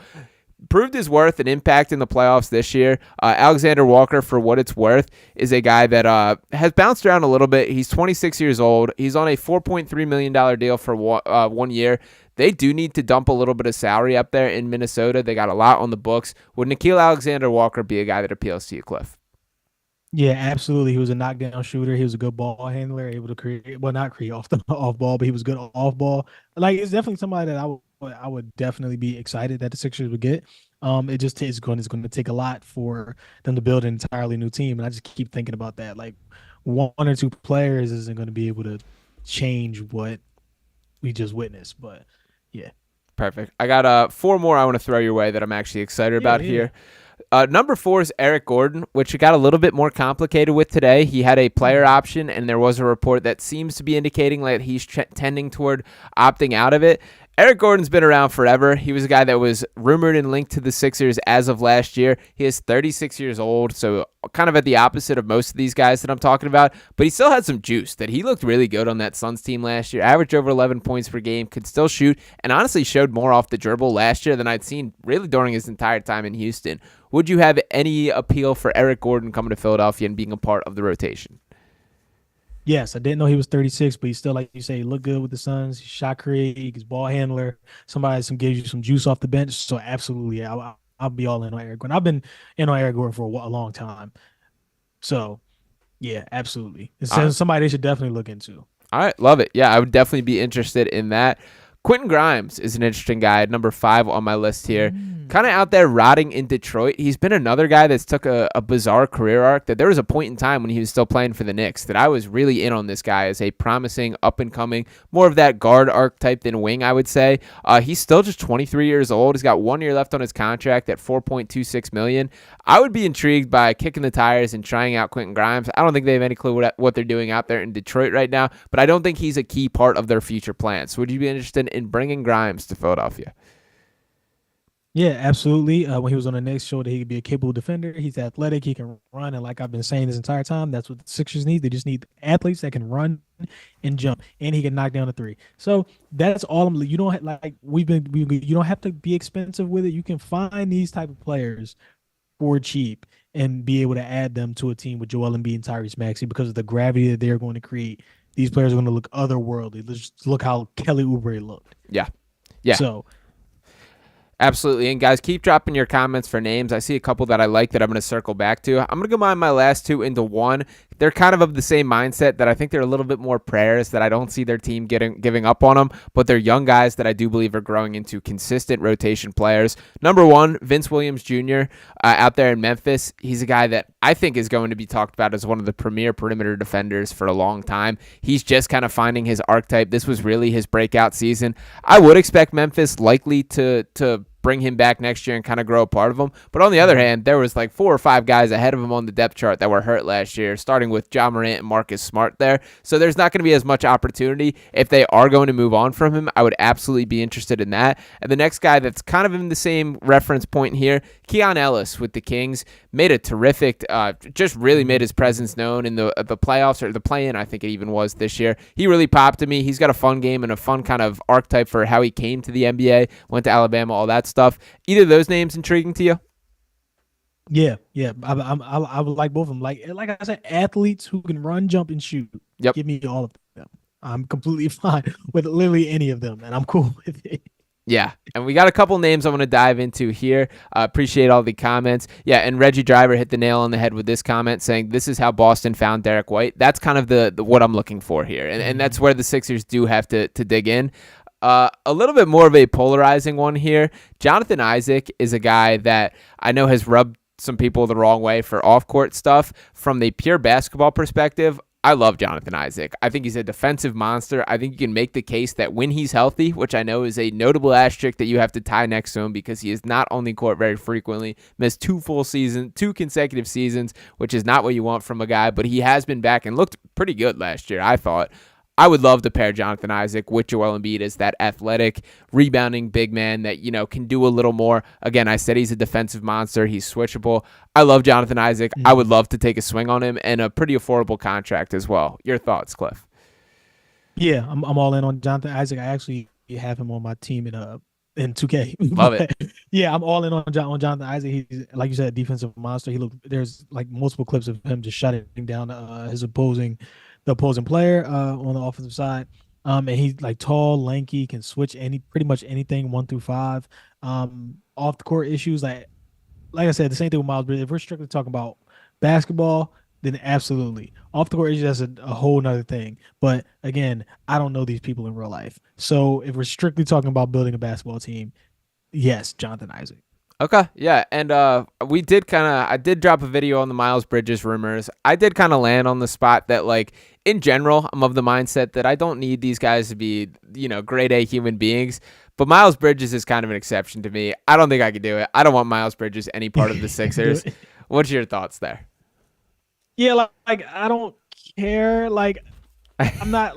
proved his worth and impact in the playoffs this year. Alexander Walker, for what it's worth, is a guy that has bounced around a little bit. He's 26 years old. He's on a $4.3 million deal for 1 year. They do need to dump a little bit of salary up there in Minnesota. They got a lot on the books. Would Nickeil Alexander-Walker be a guy that appeals to you, Cliff? Yeah, absolutely. He was a knockdown shooter. He was a good ball handler, able to create, well, not create off the off ball, but he was good off ball. Like it's definitely somebody that I would definitely be excited that the Sixers would get. It just is going to take a lot for them to build an entirely new team, and I just keep thinking about that. Like one or two players isn't going to be able to change what we just witnessed, but yeah. Perfect. I got 4 more I want to throw your way that I'm actually excited about here. Number 4 is Eric Gordon, which got a little bit more complicated with today. He had a player option, and there was a report that seems to be indicating that he's tending toward opting out of it. Eric Gordon's been around forever. He was a guy that was rumored and linked to the Sixers as of last year. He is 36 years old, so kind of at the opposite of most of these guys that I'm talking about, but he still had some juice that he looked really good on that Suns team last year. Averaged over 11 points per game, could still shoot, and honestly showed more off the dribble last year than I'd seen really during his entire time in Houston. Would you have any appeal for Eric Gordon coming to Philadelphia and being a part of the rotation? Yes, I didn't know he was 36, but he's still, like you say, he looked good with the Suns. He's shot creator, he's ball handler. Somebody gives you some juice off the bench. So absolutely, I'll be all in on Eric Gordon. I've been in on Eric Gordon for a long time. So yeah, absolutely. It's somebody they should definitely look into. All right, love it. Yeah, I would definitely be interested in that. Quentin Grimes is an interesting guy, number 5 on my list here. Kind of out there rotting in Detroit. He's been another guy that's took a bizarre career arc that there was a point in time when he was still playing for the Knicks that I was really in on this guy as a promising, up-and-coming, more of that guard archetype than wing, I would say. He's still just 23 years old. He's got 1 year left on his contract at $4.26 million. I would be intrigued by kicking the tires and trying out Quentin Grimes. I don't think they have any clue what they're doing out there in Detroit right now, but I don't think he's a key part of their future plans. So would you be interested in bringing Grimes to Philadelphia? Yeah, absolutely. When he was on the Knicks, showed that he could be a capable defender. He's athletic. He can run. And like I've been saying this entire time, that's what the Sixers need. They just need athletes that can run and jump, and he can knock down a 3. So that's all. You don't you don't have to be expensive with it. You can find these type of players for cheap and be able to add them to a team with Joel Embiid and Tyrese Maxey because of the gravity that they're going to create these players are going to look otherworldly. Let's just look how Kelly Oubre looked. Yeah. Yeah. So absolutely. And guys, keep dropping your comments for names. I see a couple that I like that I'm going to circle back to. I'm going to combine my last two into one. They're kind of the same mindset that I think they're a little bit more prayers that I don't see their team giving up on them, but they're young guys that I do believe are growing into consistent rotation players. Number one, Vince Williams Jr. Out there in Memphis. He's a guy that I think is going to be talked about as one of the premier perimeter defenders for a long time. He's just kind of finding his archetype. This was really his breakout season. I would expect Memphis likely to bring him back next year and kind of grow a part of him. But on the other hand, there was like 4 or 5 guys ahead of him on the depth chart that were hurt last year, starting with Ja Morant and Marcus Smart there. So there's not going to be as much opportunity. If they are going to move on from him, I would absolutely be interested in that. And the next guy that's kind of in the same reference point here, Keon Ellis with the Kings, made a terrific, just really made his presence known in the playoffs, or the play-in, I think it even was this year. He really popped to me. He's got a fun game and a fun kind of archetype for how he came to the NBA, went to Alabama, all that stuff. Either of those names intriguing to you? yeah. I would like both of them. Like I said, athletes who can run, jump, and shoot. Yep. Give me all of them. I'm completely fine with literally any of them, and I'm cool with it. Yeah, and we got a couple names I want to dive into here. Appreciate all the comments. Yeah, and Reggie Driver hit the nail on the head with this comment saying this is how Boston found Derek White. That's kind of the what I'm looking for here, and that's where the Sixers do have to dig in. A little bit more of a polarizing one here. Jonathan Isaac is a guy that I know has rubbed some people the wrong way for off-court stuff. From the pure basketball perspective, I love Jonathan Isaac. I think he's a defensive monster. I think you can make the case that when he's healthy, which I know is a notable asterisk that you have to tie next to him because he is not on the court very frequently, missed 2 consecutive seasons, which is not what you want from a guy, but he has been back and looked pretty good last year, I thought. I would love to pair Jonathan Isaac with Joel Embiid as that athletic, rebounding big man that, can do a little more. Again, I said he's a defensive monster. He's switchable. I love Jonathan Isaac. I would love to take a swing on him, and a pretty affordable contract as well. Your thoughts, Cliff? Yeah, I'm all in on Jonathan Isaac. I actually have him on my team in 2K. Love it. Yeah, I'm all in on Jonathan Isaac. He's, like you said, a defensive monster. There's like multiple clips of him just shutting down the opposing player on the offensive side. And he's like tall, lanky, can switch pretty much anything 1 through 5. Off the court issues, like I said, the same thing with Miles Bridges. If we're strictly talking about basketball, then absolutely. Off the court issues, that's a whole nother thing. But again, I don't know these people in real life. So if we're strictly talking about building a basketball team, yes, Jonathan Isaac. Okay, yeah, and I did drop a video on the Miles Bridges rumors. I did kind of land on the spot that, like, in general, I'm of the mindset that I don't need these guys to be, grade A human beings, but Miles Bridges is kind of an exception to me. I don't think I could do it. I don't want Miles Bridges any part of the Sixers. What's your thoughts there? Yeah, like I don't care. Like, I'm not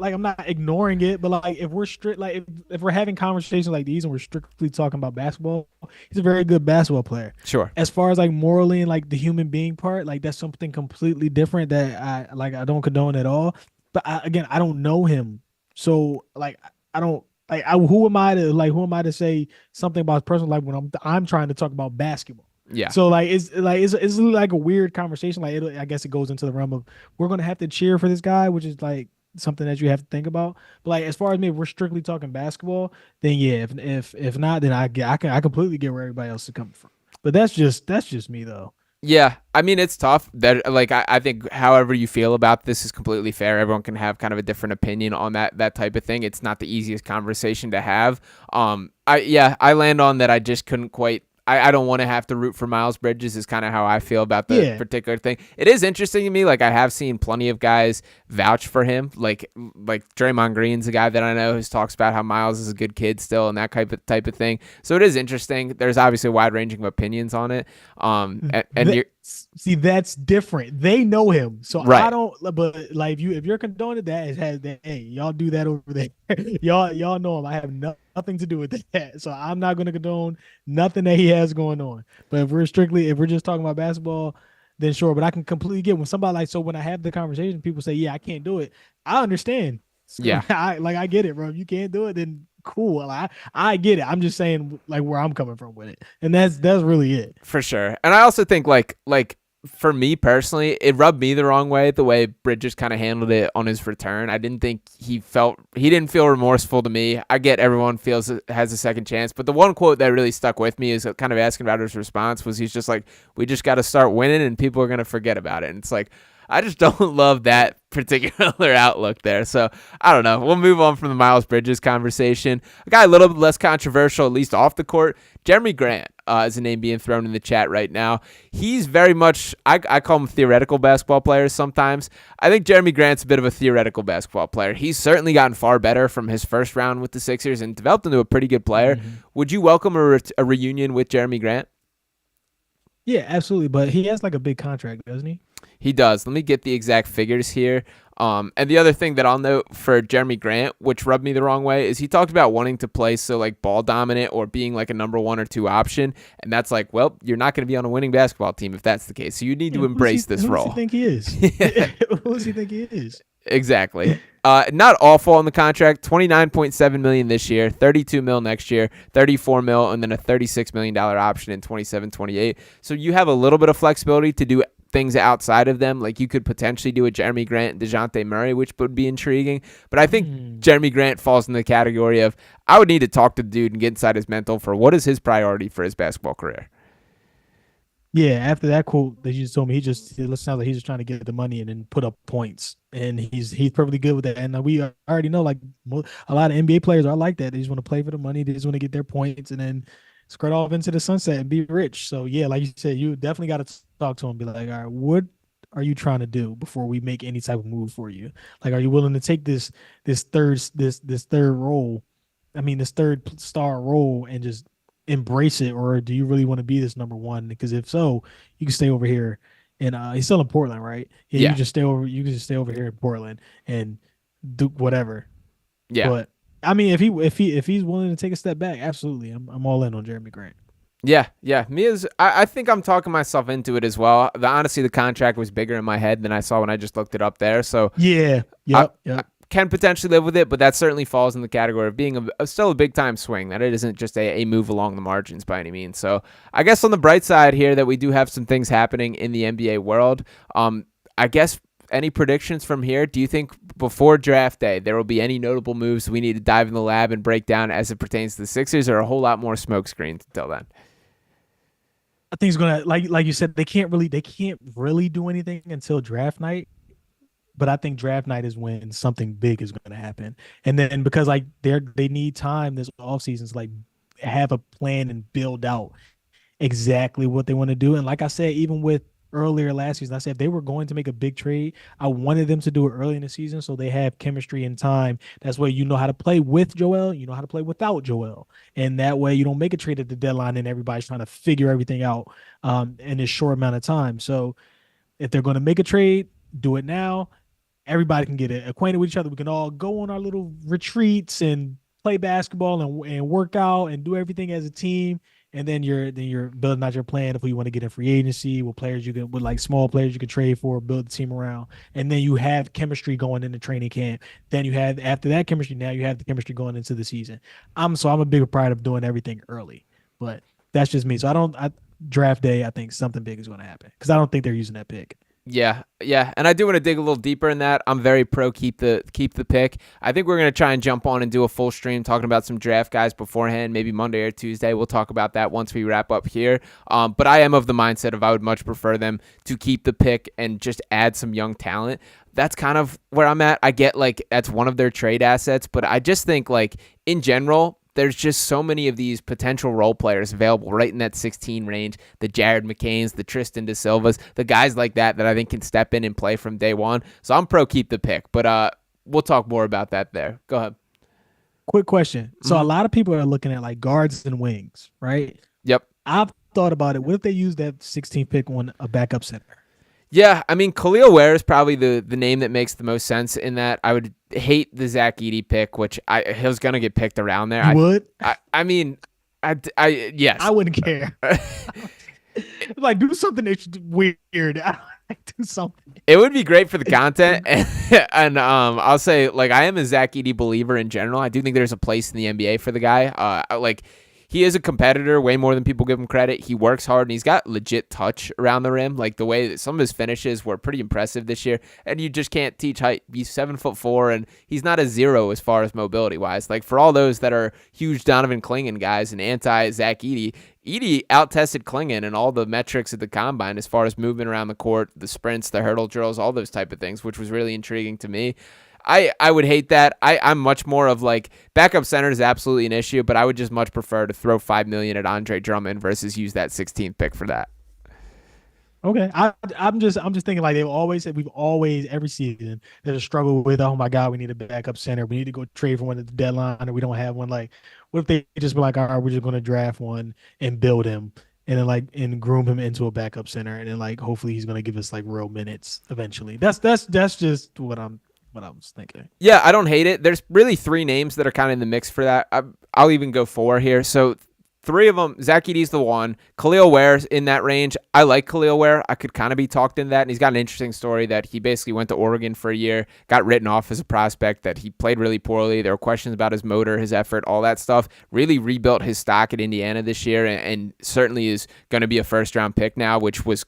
ignoring it, but like if we're having conversations like these and we're strictly talking about basketball, he's a very good basketball player. Sure. As far as like morally and like the human being part, like that's something completely different that I don't condone at all. But I don't know him, so like I don't like who am I to say something about his personal life when I'm trying to talk about basketball. Yeah. So it's like a weird conversation. Like I guess it goes into the realm of we're gonna have to cheer for this guy, which is like something that you have to think about. But like as far as me, if we're strictly talking basketball, then yeah. If not, then I completely get where everybody else is coming from. But that's just me though. Yeah, I mean, it's tough. That I think however you feel about this is completely fair. Everyone can have kind of a different opinion on that type of thing. It's not the easiest conversation to have. I land on that. I just couldn't quite. I don't want to have to root for Miles Bridges is kind of how I feel about the particular thing. It is interesting to me. Like I have seen plenty of guys vouch for him. Like Draymond Green's a guy that I know who talks about how Miles is a good kid still and that type of thing. So it is interesting. There's obviously a wide ranging of opinions on it. See, that's different. They know him, so right. I don't. But like, if you're condoning that, hey, y'all do that over there. y'all know him. I have nothing to do with that, so I'm not going to condone nothing that he has going on. But if we're just talking about basketball, then sure. But I can completely get when somebody when I have the conversation, people say, yeah, I can't do it. I understand. Yeah, I get it, bro. If you can't do it, then cool. I get it. I'm just saying like where I'm coming from with it, and that's really it for sure. And I also think like for me personally, it rubbed me the wrong way, the way Bridges kind of handled it on his return. I didn't think he didn't feel remorseful to me. I get everyone feels it has a second chance, but the one quote that really stuck with me is kind of asking about his response was he's just like, we just got to start winning and people are going to forget about it. And it's like, I just don't love that particular outlook there. So I don't know. We'll move on from the Miles Bridges conversation. A guy a little bit less controversial, at least off the court. Jeremy Grant is a name being thrown in the chat right now. He's very much, I call him theoretical basketball players sometimes. I think Jeremy Grant's a bit of a theoretical basketball player. He's certainly gotten far better from his first round with the Sixers and developed into a pretty good player. Mm-hmm. Would you welcome a reunion with Jeremy Grant? Yeah, absolutely. But he has like a big contract, doesn't he? He does. Let me get the exact figures here. And the other thing that I'll note for Jeremy Grant, which rubbed me the wrong way, is he talked about wanting to play so like ball dominant or being like a number 1 or 2 option. And that's like, well, you're not going to be on a winning basketball team if that's the case. So you need to embrace this role. Who does he think he is? Who does he think he is? Exactly. Not awful on the contract. $29.7 million this year, $32 million next year, $34 million, and then a $36 million option in 27-28. So you have a little bit of flexibility to do things outside of them. Like you could potentially do a Jeremy Grant and Dejounte Murray, which would be intriguing. But I think Jeremy Grant falls in the category of I would need to talk to the dude and get inside his mental for what is his priority for his basketball career. Yeah, after that quote that you just told me, it sounds like he's just trying to get the money and then put up points, and he's perfectly good with that. And we already know like a lot of NBA players are like that. They just want to play for the money, they just want to get their points, and then skirt off into the sunset and be rich. So yeah, like you said, you definitely got to talk to him, be like, all right, what are you trying to do before we make any type of move for you? Like, are you willing to take this third role? I mean, this third star role and just embrace it, or do you really want to be this number 1? Because if so, you can stay over here, and he's still in Portland, right? Yeah, you can just stay over. You can just stay over here in Portland and do whatever. Yeah, but I mean, if he's willing to take a step back, absolutely, I'm all in on Jeremy Grant. Yeah. I think I'm talking myself into it as well. Honestly, the contract was bigger in my head than I saw when I just looked it up there. So yeah, I can potentially live with it, but that certainly falls in the category of being still a big time swing. That it isn't just a move along the margins by any means. So I guess on the bright side here that we do have some things happening in the NBA world. I guess. Any predictions from here? Do you think before draft day there will be any notable moves we need to dive in the lab and break down as it pertains to the Sixers, or a whole lot more smoke screens until then? I think it's gonna like you said, they can't really do anything until draft night. But I think draft night is when something big is going to happen, and then because like they need time this offseason to like have a plan and build out exactly what they want to do. And like I said, even with earlier last season, I said if they were going to make a big trade, I wanted them to do it early in the season so they have chemistry and time. That's why you know how to play with Joel, you know how to play without Joel. And that way you don't make a trade at the deadline and everybody's trying to figure everything out in this short amount of time. So if they're going to make a trade, do it now. Everybody can get acquainted with each other. We can all go on our little retreats and play basketball and work out and do everything as a team. And then you're building out your plan if we want to get in free agency, with players with like small players you can trade for, build the team around. And then you have chemistry going into training camp. Then you have, after that chemistry, now you have the chemistry going into the season. I'm a big part of doing everything early, but that's just me. So draft day, I think something big is going to happen because I don't think they're using that pick. Yeah, and I do want to dig a little deeper in that. I'm very pro keep the pick. I think we're going to try and jump on and do a full stream talking about some draft guys beforehand, maybe Monday or Tuesday. We'll talk about that once we wrap up here. But I am of the mindset of I would much prefer them to keep the pick and just add some young talent. That's kind of where I'm at. I get like that's one of their trade assets, but I just think like in general, there's just so many of these potential role players available right in that 16 range, the Jared McCains, the Tristan Da Silvas, the guys like that I think can step in and play from day one. So I'm pro keep the pick, but we'll talk more about that there. Go ahead. Quick question. So a lot of people are looking at like guards and wings, right? Yep. I've thought about it. What if they use that 16th pick on a backup center? Yeah, I mean, Khalil Ware is probably the name that makes the most sense in that. I would hate the Zach Edey pick, which he was going to get picked around there. You would? I mean, yes. I wouldn't care. Like, do something that's weird. Do something. It would be great for the content. And I'll say, like, I am a Zach Edey believer in general. I do think there's a place in the NBA for the guy. he is a competitor way more than people give him credit. He works hard and he's got legit touch around the rim. Like the way that some of his finishes were pretty impressive this year. And you just can't teach height. He's 7'4" and he's not a zero as far as mobility wise. Like for all those that are huge Donovan Clingan guys and anti Zach Edey out-tested Clingan and all the metrics at the combine as far as movement around the court, the sprints, the hurdle drills, all those type of things, which was really intriguing to me. I would hate that. I'm much more of like backup center is absolutely an issue, but I would just much prefer to throw $5 million at Andre Drummond versus use that 16th pick for that. Okay, I'm just thinking like we've always every season there's a struggle with, oh my God, we need a backup center, we need to go trade for one at the deadline, or we don't have one. Like, what if they just be like, all right, we're just going to draft one and build him and then and groom him into a backup center, and then like hopefully he's going to give us like real minutes eventually. That's just what I was thinking. Yeah, I don't hate it. There's really 3 names that are kind of in the mix for that. I'll even go 4 here. So 3 of them, Zach Edey's the one. Khalil Ware's in that range. I like Khalil Ware. I could kind of be talked into that. And he's got an interesting story that he basically went to Oregon for a year, got written off as a prospect, that he played really poorly. There were questions about his motor, his effort, all that stuff. Really rebuilt his stock at Indiana this year and certainly is going to be a first-round pick now, which was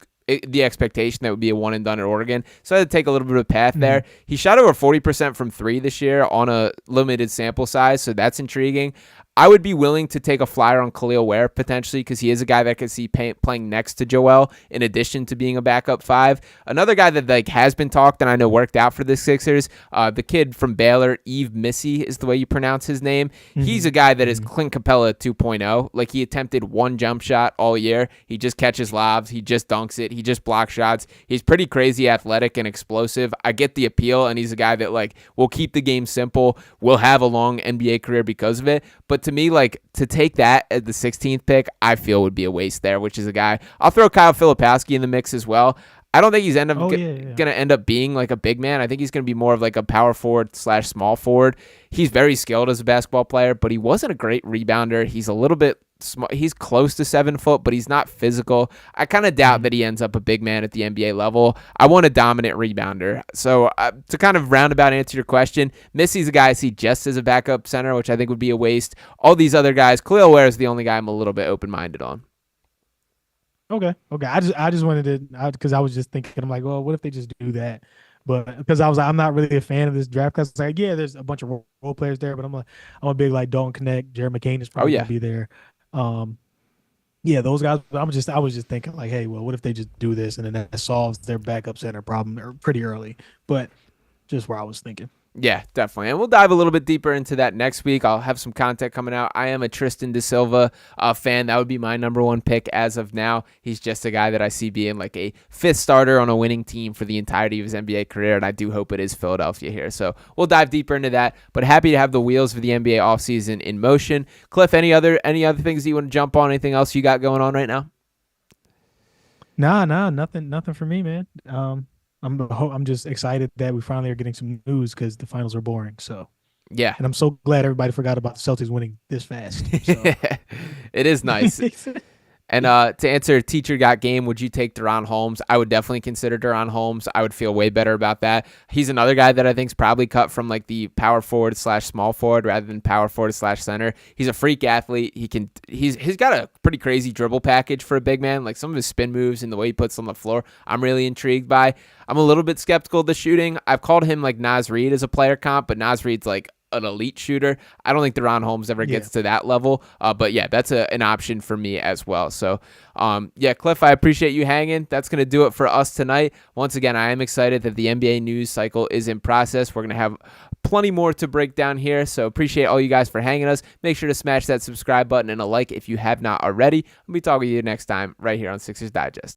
the expectation that would be a one and done at Oregon. So I had to take a little bit of a path there. He shot over 40% from 3 this year on a limited sample size, so that's intriguing. I would be willing to take a flyer on Khalil Ware potentially because he is a guy that I could see playing next to Joel in addition to being a backup 5. Another guy that like has been talked and I know worked out for the Sixers, the kid from Baylor, Yves Missy is the way you pronounce his name. He's a guy that is Clint Capella 2.0. Like he attempted 1 jump shot all year. He just catches lobs. He just dunks it. He just blocks shots. He's pretty crazy athletic and explosive. I get the appeal, and he's a guy that like will keep the game simple, will have a long NBA career because of it. But to me, like to take that as the 16th pick, I feel would be a waste there, which is a guy. I'll throw Kyle Filipowski in the mix as well. I don't think he's going to end up being like a big man. I think he's going to be more of like a power forward / small forward. He's very skilled as a basketball player, but he wasn't a great rebounder. He's a little bit small. He's close to 7 foot, but he's not physical. I kind of doubt that he ends up a big man at the NBA level. I want a dominant rebounder. So to kind of roundabout answer your question, Missy's a guy I see just as a backup center, which I think would be a waste. All these other guys, Khalil Ware is the only guy I'm a little bit open-minded on. Okay. I just wanted to, because I was just thinking, I'm like, well, what if they just do that? But because I was like, I'm not really a fan of this draft class. It's like, yeah, there's a bunch of role players there, but I'm a big like Dalton Connect, Jared McCain is probably gonna be there. Yeah, those guys. I was just thinking like, hey, well, what if they just do this and then that solves their backup center problem pretty early? But just where I was thinking. Yeah, definitely. And we'll dive a little bit deeper into that next week. I'll have some content coming out. I am a Tristan Da Silva fan. That would be my number 1 pick as of now. He's just a guy that I see being like a 5th starter on a winning team for the entirety of his NBA career, and I do hope it is Philadelphia here. So we'll dive deeper into that, but happy to have the wheels for the NBA offseason in motion. Cliff, any other things that you want to jump on? Anything else you got going on right now? Nah, nothing for me, man. I'm just excited that we finally are getting some news because the finals are boring. So yeah, and I'm so glad everybody forgot about the Celtics winning this fast. So. It is nice. And to answer Teacher Got Game, would you take Deron Holmes? I would definitely consider Deron Holmes. I would feel way better about that. He's another guy that I think is probably cut from like the power forward / small forward rather than power forward / center. He's a freak athlete. He's got a pretty crazy dribble package for a big man. Like some of his spin moves and the way he puts on the floor, I'm really intrigued by. I'm a little bit skeptical of the shooting. I've called him like Naz Reid as a player comp, but Naz Reid's like an elite shooter. I don't think Deron Holmes ever gets to that level. But yeah, that's an option for me as well. So yeah, Cliff, I appreciate you hanging. That's going to do it for us tonight. Once again, I am excited that the NBA news cycle is in process. We're going to have plenty more to break down here. So appreciate all you guys for hanging us. Make sure to smash that subscribe button and a like if you have not already. I'll be talking to you next time right here on Sixers Digest.